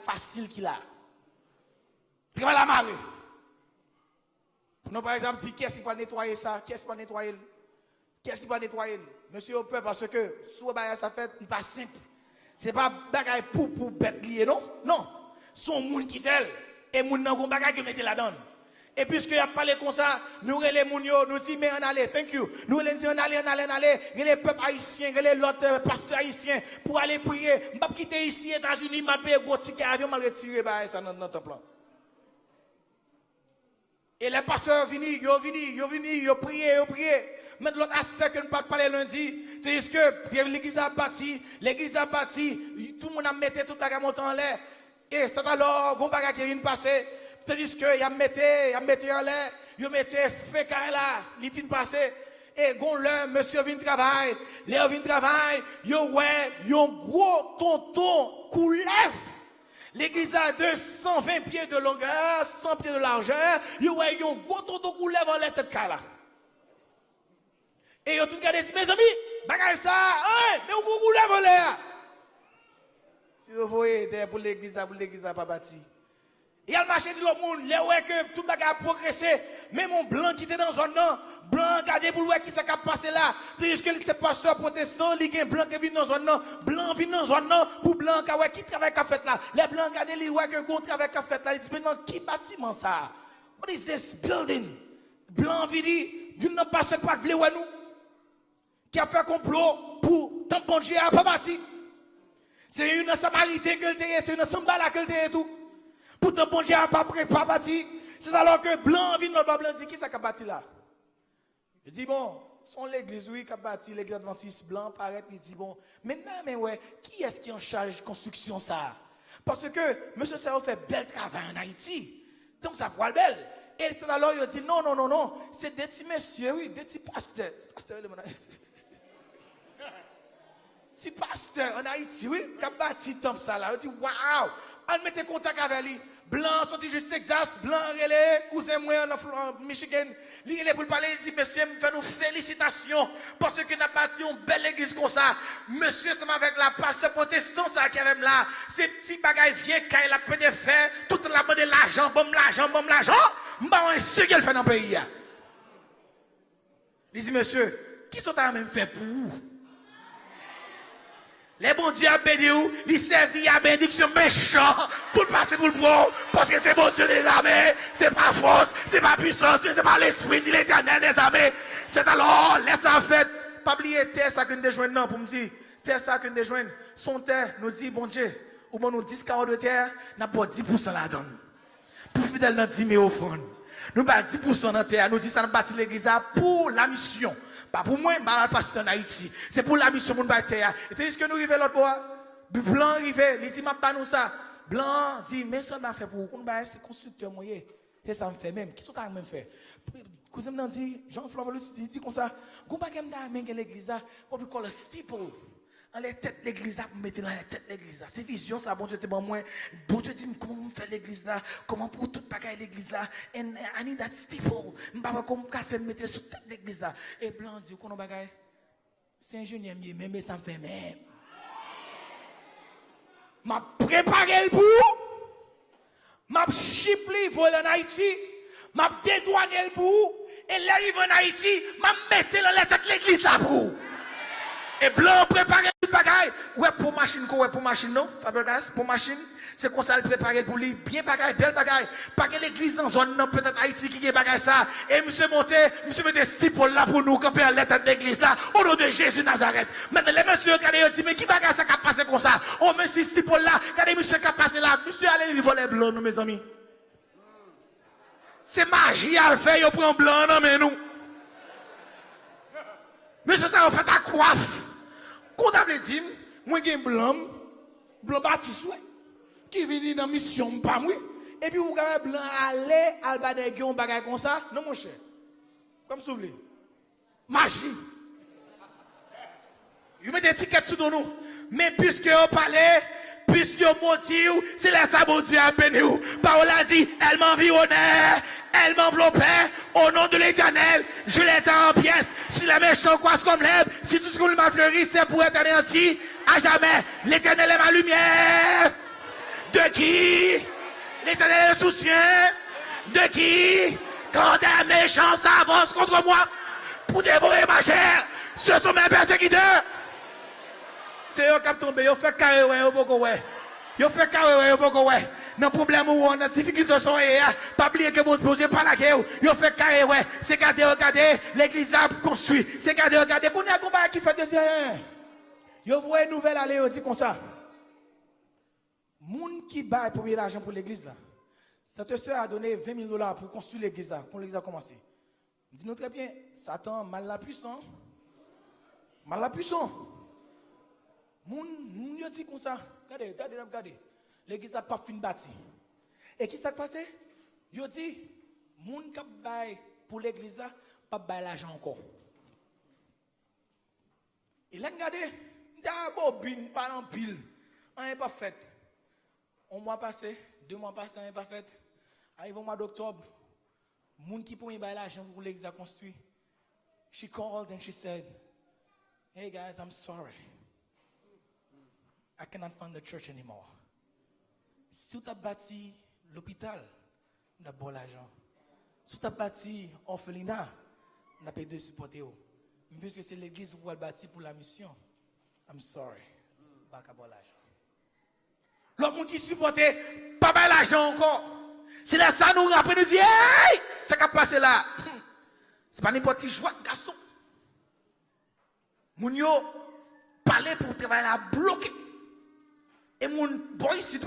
facile qu'il a. Travail la marée. Pour nous, par exemple, dire qu'est-ce qui va nettoyer ça, qu'est-ce qui va nettoyer, qu'est-ce qui va nettoyer. Monsieur au peur parce que sous ça fait, il n'est pas simple. Ce n'est pas bagaille pour bête lié, non? Non. Son monde qui fait, et moun nan gon bagaille qui mette la donne. Et puisque y a parlé comme ça, nous les mounio, nous disons mais on allait, thank you. Nous les disons on allait, les peuples haïtiens, les autres pasteurs haïtiens pour aller prier. Je ne vais pas quitter ici aux États-Unis, je vais payer gros ticket avion, je vais retirer ça dans notre plan. Et les pasteurs viennent, ils prient. Mais de l'autre aspect que nous ne pas parler lundi, c'est que l'église a bâti, tout le monde a mis tout le bagage montant en l'air. Et c'est alors, on bagage qui vient passer. Tandis que y a mis en l'air, y a mis fait là, il vient passer. Et gon là, monsieur vient travailler, Léo vient travailler, yo ouais, yo gros tonton coulève. L'église a 220 pieds de longueur, 100 pieds de largeur, yo ouais, yo gros tonton coulève en l'air tête là. Et yo tout regardé dit mes amis, bagage ça, mais on coulève en l'air. Yo voyez pour l'église pas bâti. Il y a le marché de l'autre monde, là où que tout le monde a progressé, même mon blanc qui était dans zone non, blanc regardez pour voir qui ça a passé là. Tandis que ces pasteurs protestants, il y a un blanc qui vient dans zone non, blanc vient dans zone non, pour blanc qui travaille à fait là. Les blancs regardez les ouais que qu'on travaille à fait là, ils disent maintenant qui bâtiment ça? What is this building? Blanc vient dire, il n'a pas ce pas de blé nous qui a fait complot pour tamponner à pas bâti. C'est une samaritaine que le terrain, c'est une sambala que le terrain tout. Pourtant, bon Dieu n'a pas bâti. C'est alors que blanc vient dans le blanc dit qui ça a bâti là? Je dis bon, son l'église oui qui a bâti l'église adventiste blanc paraît il dit bon, maintenant mais ouais, qui est-ce qui est en charge de construction ça? Parce que monsieur ça fait bel travail en Haïti. Donc ça pourrait belle. Et c'est alors il dit non, c'est des petits messieurs oui, des petits pasteurs. Petit pasteur en Haïti oui, qui a bâti comme ça là. Il dit waouh, on mettait contact avec lui. Blanc sorti juste Texas, blanc relais, cousin moi en Michigan, il est pour parler, il dit monsieur, me fait nos félicitations parce que nous avons bâti une belle église comme ça. Monsieur, c'est avec la pasteur protestant ça qui est même là. Ces petits bagailles vieux quand il a peu de faire, tout la bande de l'argent, bon l'argent, m'ba un sûr qu'elle fait dans le pays. Il dit monsieur, qui sont à même fait pour vous? Les bons dieux a béni ou, ils servent à bénédiction méchant pour passer pour le bon, parce que c'est bon Dieu des armées, c'est pas force, c'est pas puissance, mais c'est pas l'esprit de l'éternel des armées. C'est alors, laisse en fait, pas oublier terre ça que nous déjoignons, non, pour me dire, terre ça que nous déjoignons, son terre, nous dit, bon Dieu, ou bon nous 10 carreaux de terre, n'a pas 10% la donne. Pour fidèle dans 10 000 offrandes. Nous pas 10% dans terre, nous dit ça nous bâtit l'église pour la mission. Pas pour moi, je ne vais pas en Haïti. C'est pour la mission de la terre. Et c'est ce que nous arrivons l'autre bois. Blanc arrive, il dit, pas nous ça. Blanc dit, mais ça m'a fait pour vous. C'est constructeur moyen. Et ça me fait même. Qu'est-ce que ça me fait? Cousin me dit, Jean-Flavie dit comme ça. Vous ne pouvez pas mettre l'église, what we call a steeple. En les têtes l'église, pour mettre dans la tête l'église. C'est vision, ça, bon Dieu, t'es bon, moi. Bon Dieu dit, comment faire l'église là? Comment pour tout bagaille l'église là? And I need that steeple. Je ne sais pas comment faire mettre sur tête l'église là. Et blanc dit, comment bagaille? C'est ingénieur, mais ça me fait même. M'a préparé le bout. M'a chiplé vol en Haïti. M'a dédouané le bout. Et l'arrive en Haïti, m'a mettre dans la tête l'église là pour. Et blanc préparé le bagaille. Ouais, pour machine, quoi, pour machine, non? Fabergas, pour machine. C'est comme ça, le préparé pour lui. Bien bagaille, belle bagaille. Pas que l'église dans zone, non, peut-être Haïti qui est bagaille ça. Et monsieur monté, monsieur mettait stipule là pour nous, camper à l'état de l'église là, au nom de Jésus Nazareth. Maintenant, les messieurs, quand ils disent, mais qui bagaille ça qui a passé comme ça? Oh, mais si stipule là, quand les messieurs qui a passé là, monsieur allez lui voler blanc, nous, mes amis. C'est magie à le faire, ils prennent blanc, non, mais nous. Monsieur, ça, on fait ta coiffe. Quand on a dit, moi, j'ai un blanc bâtisse, qui vient dans la mission, pas moi. Et puis, vous avez blanc aller, à un bagage comme ça. Non, mon cher. Comme vous voulez. Magie. Vous mettez des tickets sur nous. Mais puisque vous parlez, puisque vous montez, c'est la sabot Dieu à bénir. Parole a dit, elle m'environnait, elle m'enveloppait, au nom de l'Éternel, je l'étais en pièces. Si la méchante croise comme l'herbe, si tout ce que m'a fleuri, c'est pour être anéanti, à jamais. L'Éternel est ma lumière. De qui? L'Éternel est le soutien. De qui? Quand des méchants s'avancent contre moi pour dévorer ma chair, ce sont mes persécuteurs. C'est eux qui ont tombé, ils ont fait carré, ils ont fait carré, dans problème ou on a difficulté sont pas oublier que mon projet pas la guerre, yo fait carré ouais, c'est regarder l'église a construit, c'est regarder qu'on a combat qui fait deuxième. Yo voyez nouvelle aller yo dit comme ça. Moun qui baille pour payer l'argent pour l'église là. Cette soeur a donné $20,000 pour construire l'église là, quand l'église a commencé. Dis-nous très bien, Satan mal la puissant. Mal la puissant. Moun yo dit comme ça. Regardez. L'église a pas fini bâti. Et qui s'est passé? Yo dit moun qui baille pour l'église là, pas baille l'argent encore. Et là regardez, bobine pas en pile. Rien pas fait. Un mois passé, 2 mois passé, rien pas fait. Arrive au mois d'octobre, moun qui pour y bailler l'argent pour l'église a construit. She called and she said, "Hey guys, I'm sorry. I cannot fund the church anymore. Si tu as bâti l'hôpital, tu as bon l'argent. Si tu as bâti l'orphelinat, tu as payé de supporter. Puisque c'est l'église où elle bâti pour la mission, I'm sorry. Pas bon l'argent. L'homme qui supportait, pas mal l'argent encore. C'est là ça nous rappelle, nous dit, hey, ça qui a passé là. C'est pas n'importe qui joie de garçon. Moun yo parler pour travailler là bloqué. Et mon boy ici,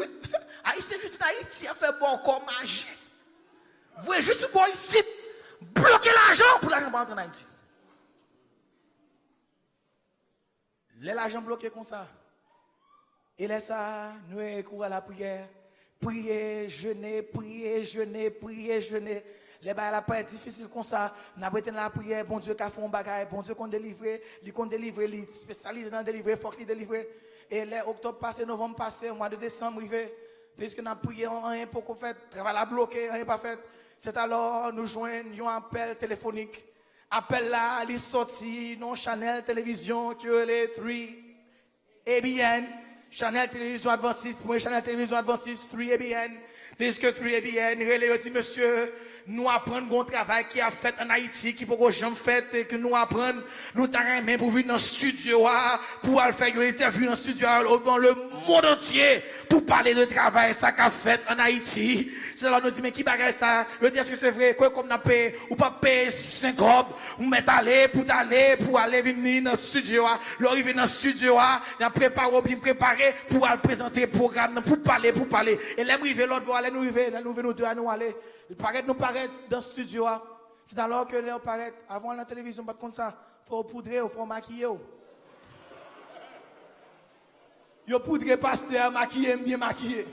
Haïtien juste Haïti a fait bon corps magie. Vous voyez juste boy ici, bloquer l'argent pour l'argent en Haïti. L'argent bloqué comme ça. Et là ça, nous courons à la prière. Prier, jeûner. Les bails la pas difficile comme ça. N'a pas été dans la prière, bon Dieu qui a fait un bagage, bon Dieu qu'on délivre, il spécialise dans délivrer, faut qu'il délivre. Et les octobre passé, novembre passé, au mois de décembre arrivé, puisque nous avons prié rien pour qu'on fasse, travail à bloquer, rien pas fait. C'est alors nous joignons un appel téléphonique. Appel là, il est sorti, non Chanel Télévision, qui est les 3 ABN. Chanel Télévision Adventiste, pour Chanel Télévision Adventiste, 3 ABN. Puisque 3 ABN, il dit, monsieur, nous apprenons un travail qui a fait en Haïti, qui peut jamais fait, et que nous apprenons, nous t'arrêtons même pour venir dans le studio, pour aller faire une interview dans le studio, dans le monde entier, pour parler de travail, ça qu'a fait en Haïti. C'est là nous dit, mais qui bagaille ça? Je dis, est-ce que c'est vrai? Quoi, comme n'a payé, ou pas payer 5 robes, ou mettre pour aller venir dans le studio, l'arriver dans le studio, nous préparer pour aller présenter le programme, pour parler. Et là, l'autre, pour aller nous deux à nous aller. Il paraît dans le studio. C'est alors que nous paraît avant la télévision, pas comme ça. Il faut poudrer, il faut maquiller. Il faut poudrer pasteur, maquiller, bien maquiller.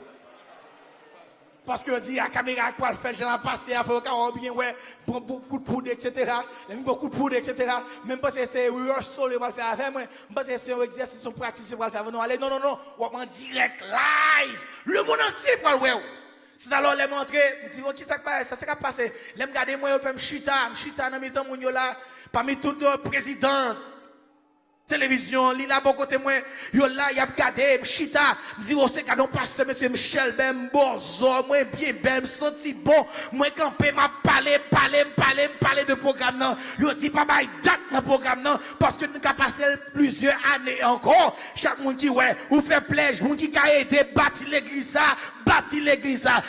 Parce que dit la caméra quoi le fait, j'en ai passé, il faut qu'on bien ouais, beaucoup de poudre, etc. Beaucoup de poudre, etc. Même pas si c'est rehearsal, il va le faire avec moi. Même pas si c'est un exercice, une pratique, il va le faire. Non, allez, non, on va en direct, live. Le monde entier pour le voir. C'est alors les montrer, je dis, qui ça passe, ça s'est passé. Les regarder moi, je fais chita dans mes temps, là, parmi tous les présidents. Télévision, li là bon côté moi, yo là y a regardé chita, me dit c'est cadeau pasteur monsieur Michel Ben Bozo, moi bien ben senti bon, moi camper m'a parler de programme non. Yo dit pas bail date dans programme non parce que nous ca passer plusieurs années encore. Chaque monde qui ouais, ou fait plaisir, monde qui a aidé bâtir l'église ça.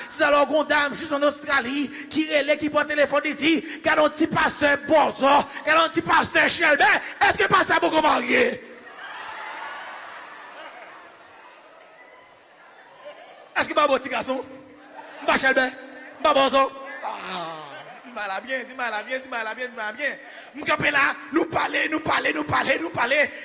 C'est alors une dame juste en Australie qui relève qui prend téléphone et dit cadeau petit pasteur Bozo, cadeau petit pasteur Michel Ben, est-ce que pasteur beaucoup marié? Est-ce que pas bon petit garçon? M'ba Chelben? M'ba bonzo? Dis-moi bien. M'capé là, nous parler.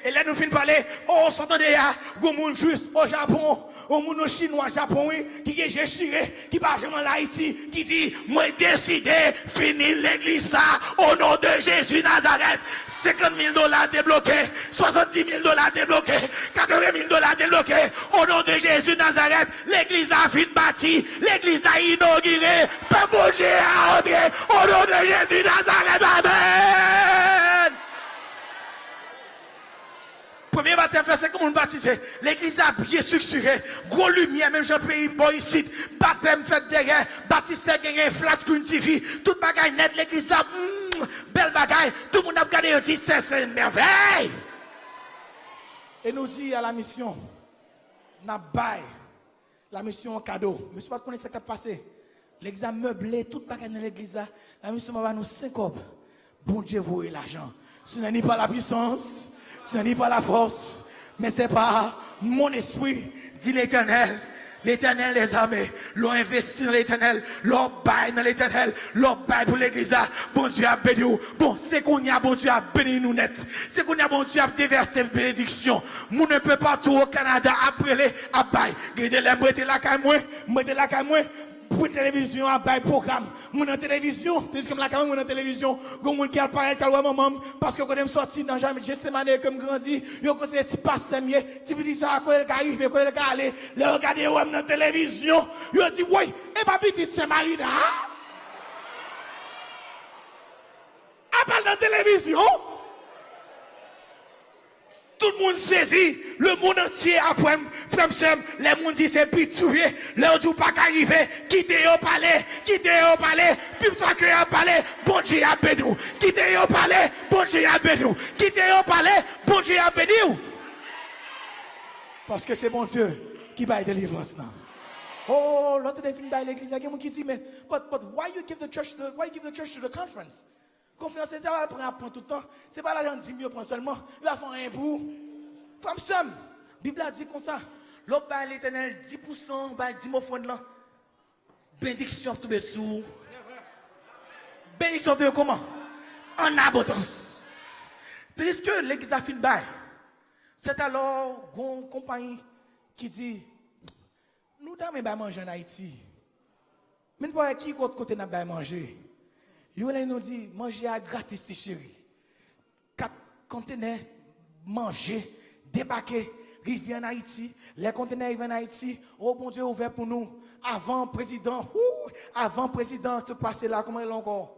Et là, nous finissons parler. Oh, on s'entendait à Gomoun juste au Japon, au monde chinois Japon, qui est Jéchiré, qui va jamais en Haïti, qui dit, moi décidé, finir l'église ça, au nom de Jésus Nazareth. $50,000 débloqués, $70,000 débloqués, $80,000 débloqués, au nom de Jésus Nazareth. L'église a fini bâtie, l'église a inauguré, peuple bon Dieu a entré, au nom de Jésus Nazareth, amen. Premier baptême fait, c'est comme on baptisé. L'église a bien structuré, gros lumière, même jean pays, bon ici, baptême fait derrière, baptiste gagné, flat screen TV, tout bagaille net, l'église a, belle bagaille, tout le monde a regardé et dit, c'est une merveille. Et nous dit à la mission, n'a bail La mission en cadeau. Monsieur pas connaître ce qui a passé. L'église a meublé, tout pas dans l'église. La mission va nous 5 hommes. Bon Dieu, vous et l'argent. Ce n'est pas la puissance, ce n'est pas la force, mais c'est par mon esprit, dit l'Éternel. L'Éternel des armées, l'ont investi dans l'Éternel, l'ont bail dans l'Éternel, l'ont bail pour l'église là. Bon Dieu a béni. Bon, c'est qu'on y a, bon Dieu a béni nous net. C'est qu'on y a, bon Dieu a déversé une bénédiction. Nous ne peut pas tout au Canada après les à bail. Regardez les mettez la caméra, mettez la caméra. Pour la télévision, à bail programme. Mon en télévision, c'est comme la caméra, mon en télévision. Gon moun qui a parlé, qui a maman, parce que quand je suis sorti dans jamais, j'ai sémané comme grandi, yo conseillé petit pasteur mieux, petit petit ça, quand il arrive, quand il aller, le regarder ou dans télévision, yo dit, oui, et pas petit c'est Marina. À part dans télévision, tout le monde saisit, le monde entier après, frère, les gens disent c'est pitué, les autres pas qu'arriver, quittez au palais, puis soit que au palais, bon Dieu a béni. Quittez au palais, bon Dieu a béni. Quittez au palais, bon Dieu a béni. Parce que c'est bon Dieu qui va délivrance là. Oh, l'autre défini by l'église, il y a quelqu'un qui dit, mais, but why you give the church to the conference? Conférence, c'est pas prendre tout le temps. C'est pas l'argent de 10 000 prendre seulement. Il va faire un pour. Femme somme. La Bible a dit comme ça. L'autre par l'Éternel 10%, par 10 mots fond là. Bénédiction tombe sous. Bénédiction de comment? En abondance. Tandis que l'église a fait une bail. C'est alors une compagnie qui dit, nous devons manger en Haïti. Mais nous ne qui côté nous devons manger. Ils nous dit, manger à gratis, chérie. 4 conteneurs, manger, débarquer, rivière en Haïti. Les conteneurs arrivent en Haïti. Oh bon Dieu, ouvert pour nous. Avant président, se passer là, comment il est encore?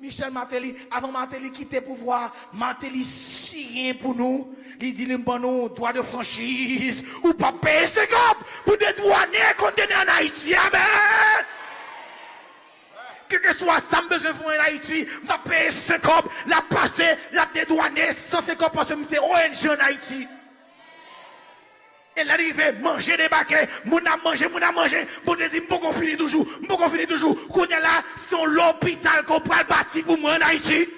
Michel Martelly, avant Martelly quitter le pouvoir, Martelly si rien pour nous. Il dit, il nous droit de franchise, ou pas payer 50 pour des douaniers conteneurs en Haïti. Amen! Quel que soit ça, me besoin en Haïti, m'a payé 50, la passé, la dédouané 150 parce que c'est ONG en Haïti. Et l'arrivée, manger des baquets, mon a mangé, bon Dieu dit, m'poko fini toujours, qu'on est là, c'est l'hôpital qu'on peut bâtir pour moi en Haïti.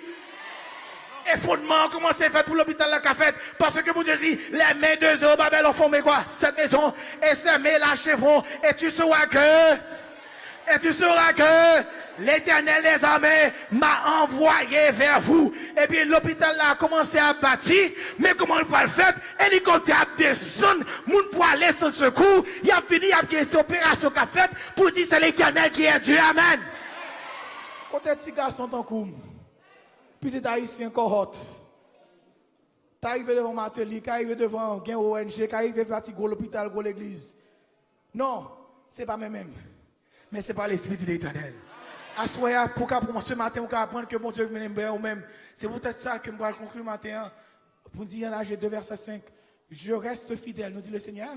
Et fondement, comment c'est fait pour l'hôpital la fait? Parce que mon Dieu dit, les mains de Zéro Babel ont formé quoi? Cette maison, et ces mains l'achèveront, et tu sauras que l'Éternel des armées m'a envoyé vers vous. Et puis l'hôpital là a commencé à bâtir. Mais comment il peut le faire? Hélicoptère a descendu. Moun pour aller sans secours. Il a fini, il a fait cette opération qu'a faite pour dire c'est l'Éternel qui est Dieu. Amen. Quand un petit garçon en cours, puis c'est haïtien cohorte. T'es arrivé devant Martelly, t'es arrivé devant un ONG, t'es arrivé devant l'hôpital, l'église. Non, c'est pas même. Mais c'est pas l'esprit de l'Éternel. Assoya, pour ce matin, on peut apprendre que mon Dieu m'aime ou même. C'est peut-être ça que je vais conclure matin. Pour dire, là, j'ai 2 versets 5. Je reste fidèle, nous dit le Seigneur.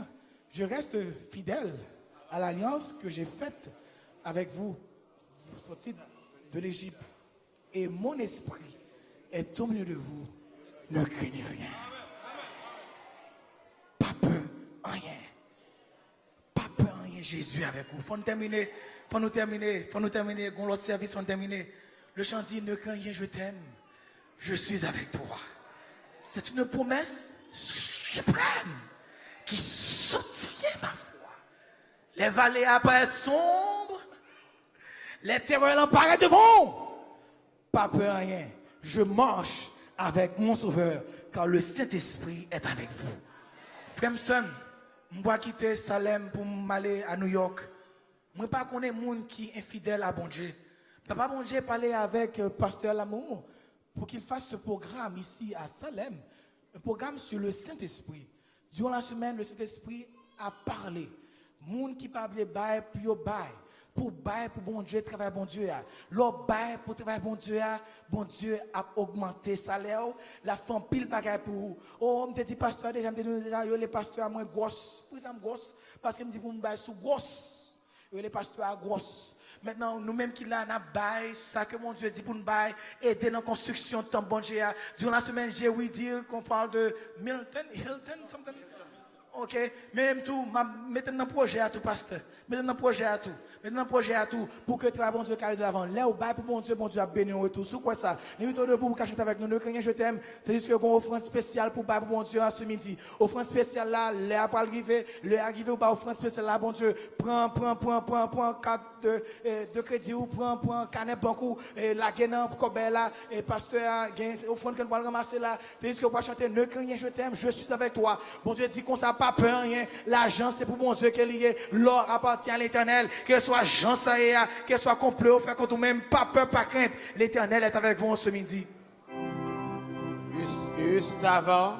Je reste fidèle à l'alliance que j'ai faite avec vous. Vous sortez de l'Égypte. Et mon esprit est au milieu de vous. Ne craignez rien. Pas peur, rien. Pas peur, rien. Jésus avec vous. Faut nous terminer. Faut nous terminer. Gon l'autre service, faut terminer. Le chant dit, ne crains rien, je t'aime. Je suis avec toi. C'est une promesse suprême qui soutient ma foi. Les vallées apparaissent sombres. Les terreurs apparaissent devant. Pas peur, rien. Je marche avec mon Sauveur, car le Saint-Esprit est avec vous. Frère, je vais quitter Salem pour m'aller à New York. Je ne sais pas qu'on est monde qui est infidèle à bon Dieu. Papa bon Dieu parlait avec Pasteur Lamour pour qu'il fasse ce programme ici à Salem, un programme sur le Saint-Esprit. Durant la semaine, le Saint-Esprit a parlé. Monde qui parle bail, puis bail. Pour bail, pour bon Dieu, travailler bon Dieu. L'autre bail, pour travailler bon Dieu a augmenté salaire. La femme pile bagaille pour. Oh, on me dit pasteur, déjà, les pasteurs à moins grosse. Pour ça, grosse. Parce que me dit pour me bail sous grosse. Les pasteurs à grosse. Maintenant, nous-mêmes qui là, on bail, ça que mon Dieu dit pour nous bail, aider dans la construction de temps bon Dieu. Durant la semaine, j'ai ouï dire qu'on parle de Hilton, something. Ok, même tout, mettez dans le projet à tout, pasteur. Mettez dans le projet à tout. Mettez dans le projet à tout pour que toi, bon Dieu, carré de l'avant. Là où bas pour bon Dieu a béni en retour. Sous quoi ça? Invitons debout pour cacher avec nous. Ne craignez, je t'aime. C'est que qu'on offrande spéciale pour bas pour bon Dieu en ce midi. Offrande spéciale là, l'air pas arrivé. L'air arrivé ou pas offrande spéciale là, bon Dieu. Prends carte de crédit ou prends canette banque la gagnant pour là. Et pasteur, offrande que nous allons ramasser là. C'est que qu'on va chanter. Ne craignez, je t'aime. Je suis avec toi. Bon Dieu dit qu'on n'a pas peur, rien. L'argent, c'est pour mon Dieu qui est lié. L'or appartient à l'Éternel. Que ce soit Jean Saïa, que ce soit complot, fait contre nous-mêmes, pas peur, pas crainte. L'Éternel est avec vous ce midi. Juste avant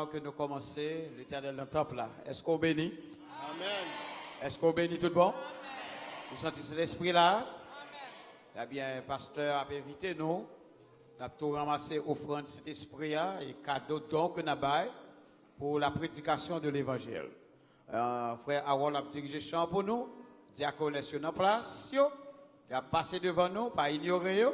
que nous commencions, l'Éternel dans le temple là, est-ce qu'on bénit? Amen. Est-ce qu'on bénit tout le monde? Vous sentez cet esprit là? Eh bien, pasteur a invité nous. Nous avons tout ramassé offrande cet esprit là et cadeau donc que nous avons pour la prédication de l'évangile. Frère Harold a dirigé chant pour nous. Diacon est sur la place. Il a passé devant nous, pas ignorer,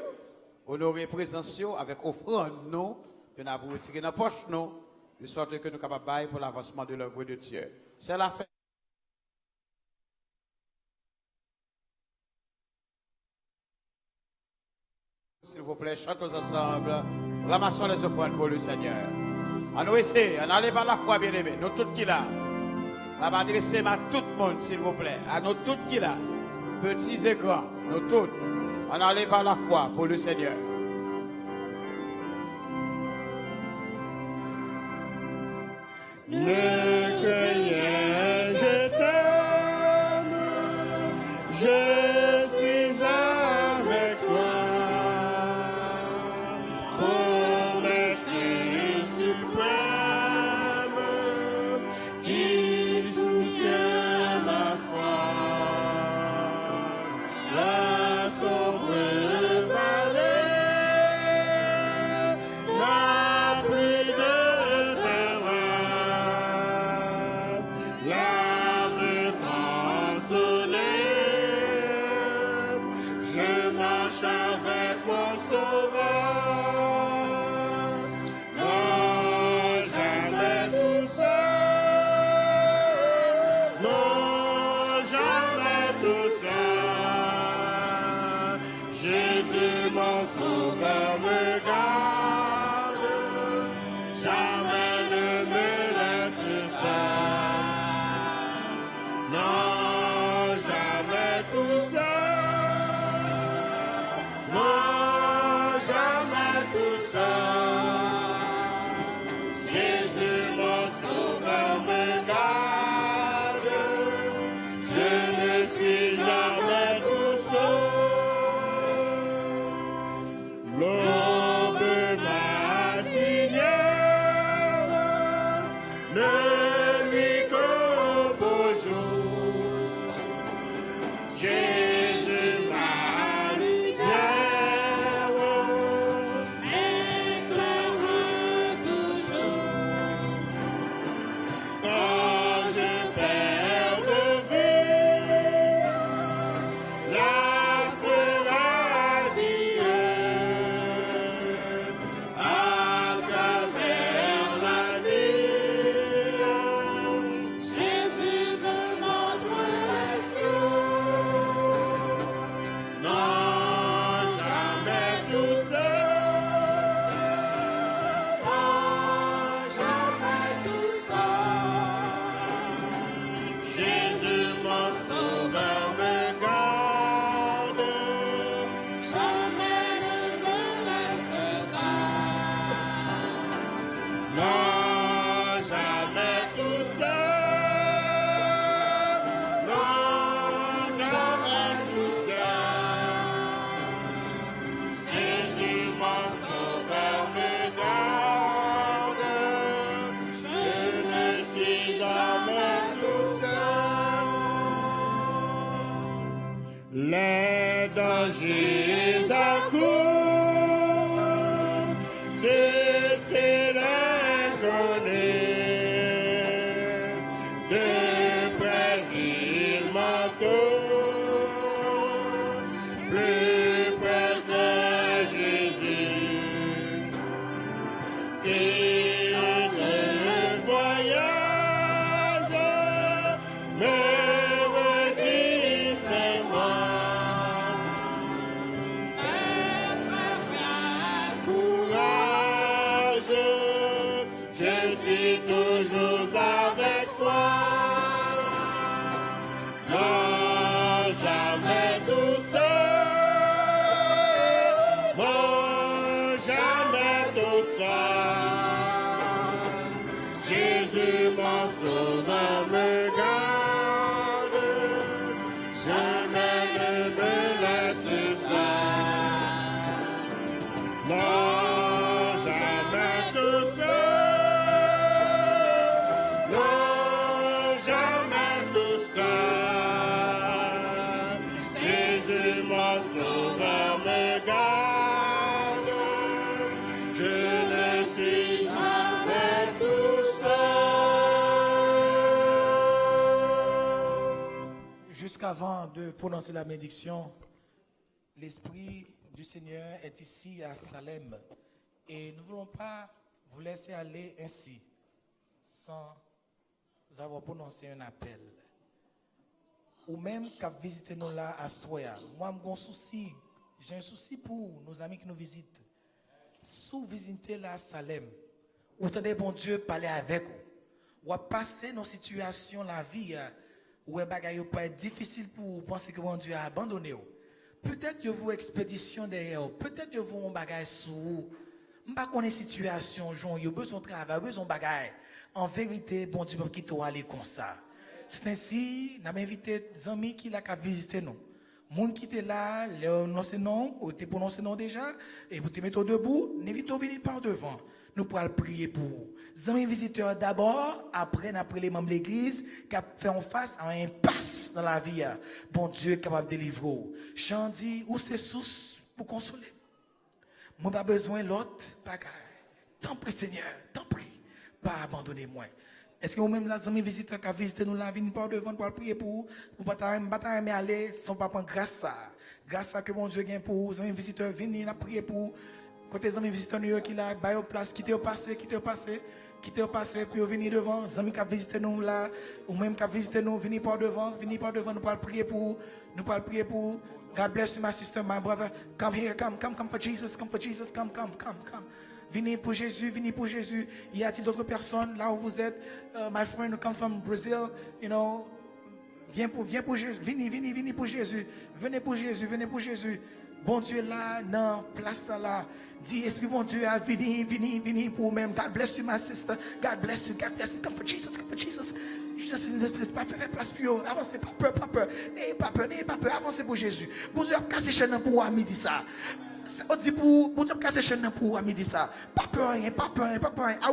honorer présence avec offrande nous, que nous avons retiré dans la poche nous, de sorte que nous sommes capables de bailler pour l'avancement de l'œuvre de Dieu. C'est la fête. S'il vous plaît, chantons ensemble. Ramassons les offrandes pour le Seigneur. On nous essaie, on allait par la foi, bien-aimés. Nous tous qui là. On va adresser à tout le monde, s'il vous plaît. À nous tous qui là. Petits et grands, nous tous. On allait par la foi pour le Seigneur. Ne craignez, je t'aime, je suis avec toi. Merci suprême qui soutient ma foi. La sombre vallée n'a plus de terreur. L'âme consolée, je marche avec mon sauveur. Non, jamais tout seul. Non, jamais tout seul. Jésus, mon sauveur, me garde. Jamais ne me laisse seul. Non, jamais tout seul. Non, jamais tout seul. Jésus, mon sauveur, me garde. Je ne suis jamais tout seul. L'aube matinière ne lui qu'au beau jour. Jésus, ma lumière, m'éclaire toujours. Quand je perds de vue l'astre radieux, à travers la nuit, Jésus me montre sûr. Non, jamais tout seul. Non, jamais tout seul. Jésus, mon sauveur, me garde. Jamais ne me laisse seul. Non, jamais tout seul. Non, jamais tout seul. Jésus, mon sauveur, me garde. Je ne suis jamais tout seul. Les dangers accourent, c'est l'inconnu. De près il m'entoure, plus près de Jésus. Et ne voyant suis toujours avec toi. Non, jamais tout seul. Non, jamais tout seul. Jésus, mon sauveur, me garde. Jamais ne me laisse seul. Non, jamais tout seul. Non, jamais tout seul. Jésus, mon sauveur, me garde. Je ne suis jamais tout seul. Jusqu'avant de prononcer la bénédiction, l'Esprit du Seigneur est ici à Salem. Et nous ne voulons pas vous laisser aller ainsi, sans avoir prononcé un appel. Ou même qu'à visiter nous là à Soya. Moi, j'ai un souci pour nos amis qui nous visitent. Si vous visitez là à Salem, vous entendez bon Dieu parler avec vous. Ou passer nos situations, la vie, où les bagages peut être difficile pour vous penser que bon Dieu a abandonné vous. Peut-être que vous expédition derrière vous, peut-être que vous avez un bagage sous vous. Je ne sais pas situation, vous avez besoin de travail, besoin de bagage. En vérité, bon Dieu peut quitter aller comme ça. C'est ainsi, nous avons invité des amis qui ont visité nous. Les gens qui étaient là, non, c'est non, ou étaient prononcé non déjà, et vous te mettez debout, n'évitez venir par devant. Nous pourrons prier pour vous. Les amis visiteurs d'abord, après les membres de l'église, qui ont fait en face à un impasse dans la vie. Bon Dieu est capable de délivrer. Jean dit, où c'est source pour consoler. Moi, pas besoin de l'autre bagaille. Tant pis, Seigneur, tant pis. Pas abandonner moi. Est-ce que vous-même, les amis visiteurs qui ont visité nous, la vie, nous pas devant pour prier pour vous, pour ne pas aller, sans pas prendre grâce à. Grâce à que mon Dieu gagne pour vous, les amis visiteurs, venez prier pour vous. Quand les amis visiteurs nous qui là, baillent place, quittez au passé, puis venez devant. Les amis qui ont visité nous là, ou même qui ont visité nous, venez par devant, nous pas prier pour vous, God bless you, my sister, my brother. Come here, come for Jesus, come. Venez pour Jésus. Y a-t-il d'autres personnes là où vous êtes? My friend who come from Brazil, you know, viens pour Jésus. Venez pour Jésus. Venez pour Jésus. Bon Dieu là, non, place là. Dis, Esprit bon Dieu, venez pour vous-même. God bless you, my sister. God bless you. Come for Jesus. Jesus is in this place. Pas faire place pour vous. Avancez, pas peur. N'ayez pas peur. Avancez pour Jésus. Bon Dieu a cassé chaîne pour vous à midi ça. On dit pour bon Dieu a cassé chaîne pour vous à midi ça. Pas peur. I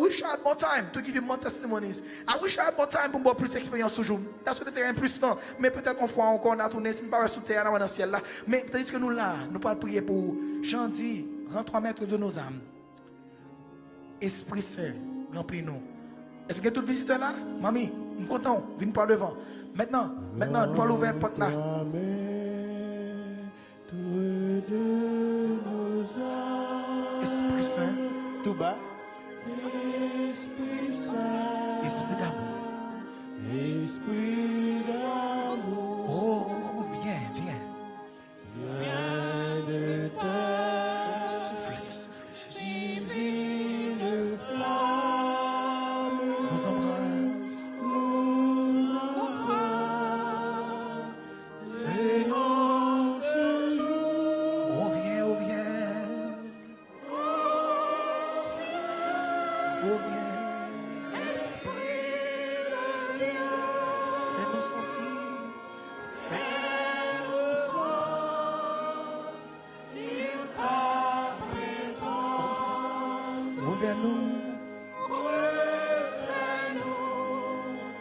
wish I had more time to give you more testimonies. I wish I had more time pour avoir plus d'expérience toujours. That's what the plus temps. Mais peut-être qu'on fois encore on a tourné, c'est pas sous terre dans le ciel là. Mais tandis que nous là, nous pas prier pour Jean dit, rends 3 mètres de nos âmes. Esprit Saint, remplis-nous. Est-ce que tout visiteur là? Mamie, nous comptons, viens par devant. Maintenant, nous allons ouvrir la porte là. Esprit Saint, tout bas. Esprit d'amour. Oh, viens. Soufflez. Nous embrasse. C'est en ce jour. Oh, viens. Esprit de Dieu. Fais-nous sentir. Reviens-nous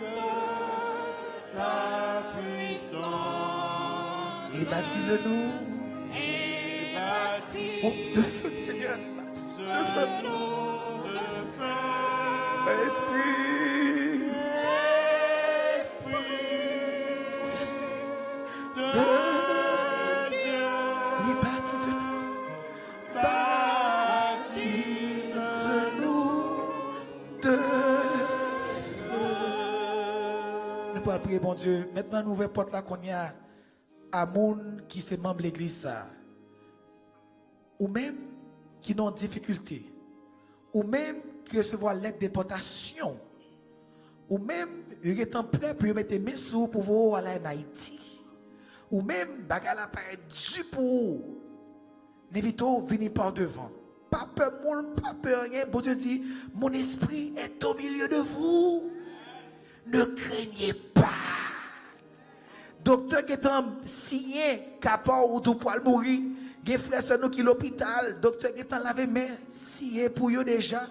de ta puissance. et baptise-nous. Oh, de feu, Seigneur. Baptise-nous de feu. Esprit. Yes. De Dieu. Oui, baptise-nous. Baptise-nous De feu. Nous pouvons prier, bon Dieu. Maintenant, nous ouvrons porte là qu'on y a à monde qui se membre de l'église ça. Ou même qui ont difficulté. Ou même qui recevoir l'aide de déportation, ou même, il est en prêt pour mettre mes sous pour vous aller en Haïti, ou même, bagala paraît dû pour vous. N'évitons venir par devant. Pas peur, pas peur, rien. Bon Dieu dit, mon esprit est au milieu de vous. Ne craignez pas. Docteur qui est en signé, capable ou tout poil mourir. Des frères sur nous qui l'hôpital. Docteur qui est en lavé main, signé pour eux déjà.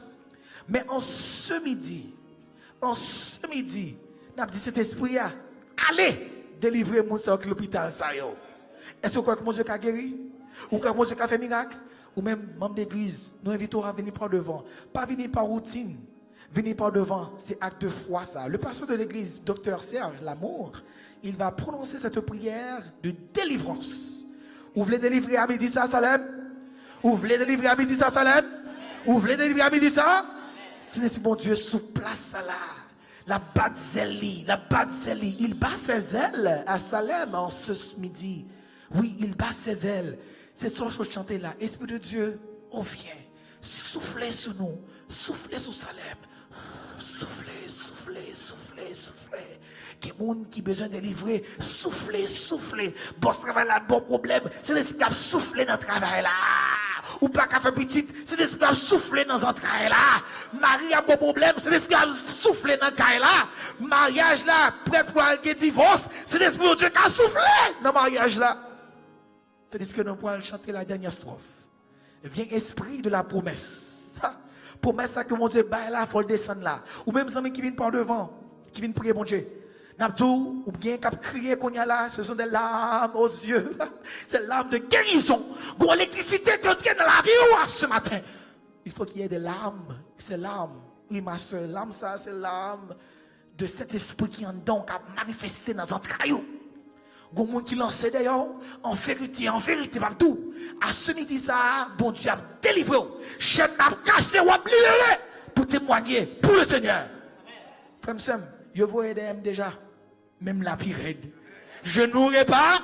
Mais en ce midi, nous avons dit cet esprit, allez délivrer mon soeur qui l'hôpital. Est-ce que vous croyez que mon Dieu a guéri? Ou que mon Dieu a fait miracle? Ou même membre d'église, nous invitons à venir par devant. Pas venir par routine. Venir par devant, c'est acte de foi ça. Le pasteur de l'église, docteur Serge Lamour, il va prononcer cette prière de délivrance. Vous voulez délivrer à midi ça, Salem? Vous voulez délivrer à midi ça, Salem? Vous voulez délivrer à midi ça? C'est bon Dieu sous place ça là. La Batzeli, il bat ses ailes à Salem en ce midi. Oui, il bat ses ailes. C'est son chose de chanter là. Esprit de Dieu, on vient. Soufflez sur nous. Soufflez sur Salem. Soufflez, soufflez, soufflez, soufflez. Qui monde qui besoin de livrer, soufflez, soufflez. Bon travail là, bon problème. C'est l'esprit qui a soufflé dans le travail là. Ou pas qu'à faire petite, c'est l'esprit qui a soufflé dans le travail là. Marie a bon problème, c'est l'esprit qui a soufflé dans le travail là. Mariage là, prêt pour aller divorce, c'est l'esprit de Dieu qui a soufflé dans le mariage là. Tandis que nous pouvons chanter la dernière strophe. Viens esprit de la promesse. Promesse que mon Dieu bat là, il faut le descendre là. Ou même amis qui viennent par devant, qui viennent prier mon Dieu. N'abdou, ou bien qui crier qu'on y a là, ce sont des larmes aux yeux. C'est larmes de guérison. Pour l'électricité qui entre dans la vie ce matin. Il faut qu'il y ait des larmes. Ces larmes, oui ma soeur, larmes ça, c'est larmes de cet esprit qui en donc a manifesté dans notre caillou. Il y a des gens qui lancent d'ailleurs, en vérité, Babdou, à ce midi, ça, bon Dieu a délivré. J'aime n'a cassé ou libéré pour témoigner pour le Seigneur. Frère Sam, je vois aider déjà, même la pire aide. Je n'aurai pas,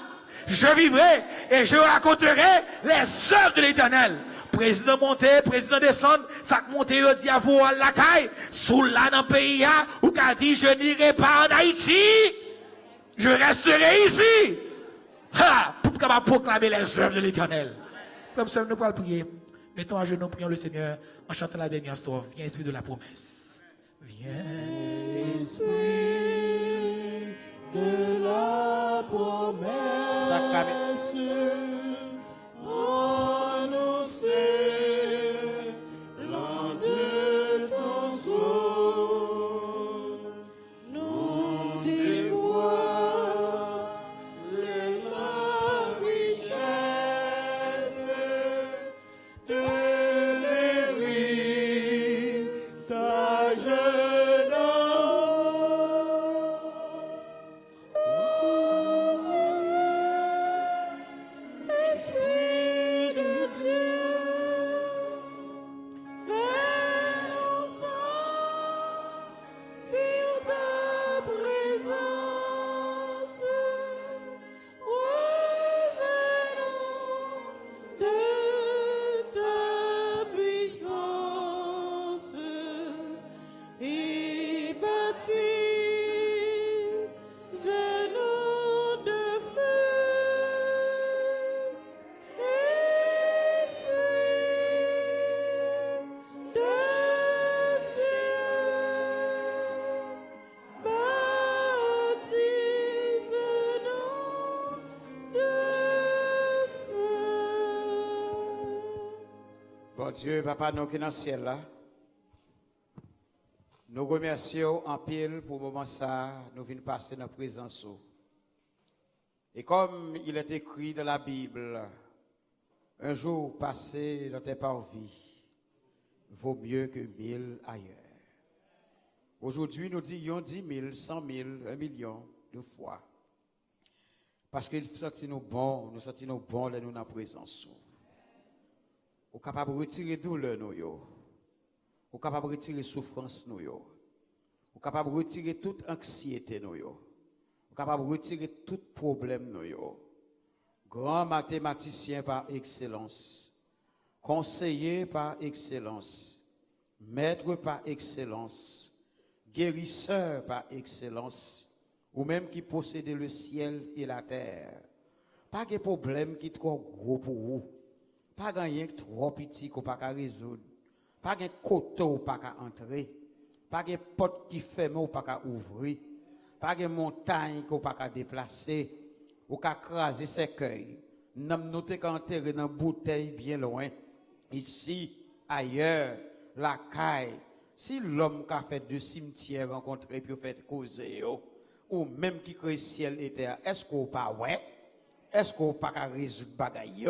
je vivrai et je raconterai les œuvres de l'Éternel. Président monté, président descendre, ça monté, il dit à vous à la caille, sous là dans le pays, ou qu'a dit, je n'irai pas en Haïti. Je resterai ici pour proclamer les œuvres de l'Éternel. Comme ça, nous pouvons prier. Mettons à genoux, prions le Seigneur en chantant la dernière strophe. Viens, esprit de la promesse. Viens, esprit de la promesse. Annoncer l'un de ton sceau. Nous dévoile la richesse de l'héritage Esprit de Dieu, fais-nous sentir ta présence. Revenons de ta puissance et baptise-nous de feu. Bon Dieu, Papa, nous qui dans le ciel là, nous remercions en pile pour le moment ça, nous venons passer dans la présence. Et comme il est écrit dans la Bible, un jour passé dans tes parvis vaut mieux que 1000 ailleurs. Aujourd'hui, nous disons 10 000, 100 000, 1 million de fois. Parce qu'il sentit nous bons, nous sentis nous bons là nous dans la présence. Ou capable de retirer douleur nous yo. Ou capable de retirer souffrance nous yo. Ou capable de retirer toute anxiété nous yo. Ou capable de retirer tout problème nous yo. Grand mathématicien par excellence. Conseiller par excellence. maître par excellence, guérisseur par excellence, ou même qui possédait le ciel et la terre. Pas de problème qui est trop gros pour vous. Pas de rien trop petit qu'on pas résoudre. Pas de côté ou pas entrer. Pas de porte qui ferme ou pas ouvrir. Pas de montagne qu'on pas déplacer. Ou qu'à craser ses cueils. Nous notons qu'enterrer dans une bouteille bien loin. Ici, ailleurs, la caille. Si l'homme qui a fait deux cimetières rencontrés puis fait causer, ou même qui crée ciel et terre, est-ce qu'on pas ouais? Est-ce qu'on pas résoudre bagaille?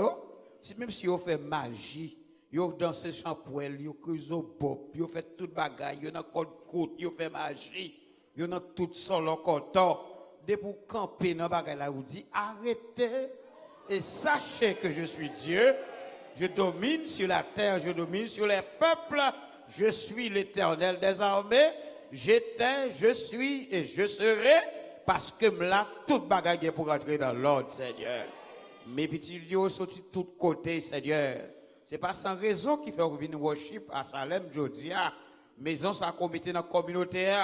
Même si on fait magie, yo danse champouel, yo creuse bob, yo fait toute bagaille, yo dans code côte, yo fait magie, yo dans tout solo coton. Dès pour camper dans bagaille là, vous dit arrêtez et sachez que je suis Dieu. Je domine sur la terre, je domine sur les peuples. Je suis l'Éternel des armées. J'étais, je suis et je serai, parce que là, toute bagaille pour entrer dans l'ordre, Seigneur. Mes petits dieux sont de tous côtés, Seigneur. C'est pas sans raison qu'il fait revenir worship à Salem, Jodia. Maison, ça comité dans la communauté,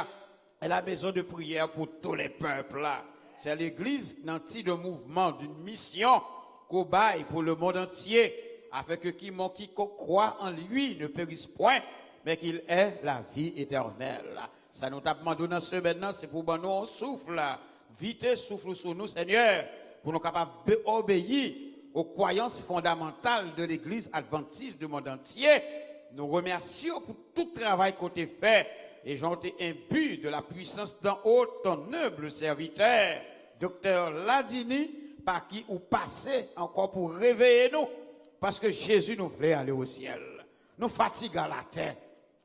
et la maison de prière pour tous les peuples. C'est l'église, nanti de mouvement, d'une mission, qu'on baille pour le monde entier, afin que qui croit en lui ne périsse point, mais qu'il ait la vie éternelle. Ça nous t'a demandé dans ce maintenant, c'est pour nous on souffle. Vite souffle sur nous, Seigneur, pour nous capables d'obéir aux croyances fondamentales de l'Église adventiste du monde entier. Nous remercions pour tout le travail qu'on a fait et j'en ai imbu de la puissance d'en haut, ton humble serviteur, Docteur Ladini, par qui vous passez encore pour réveiller nous, parce que Jésus nous voulait aller au ciel. Nous fatiguons à la tête.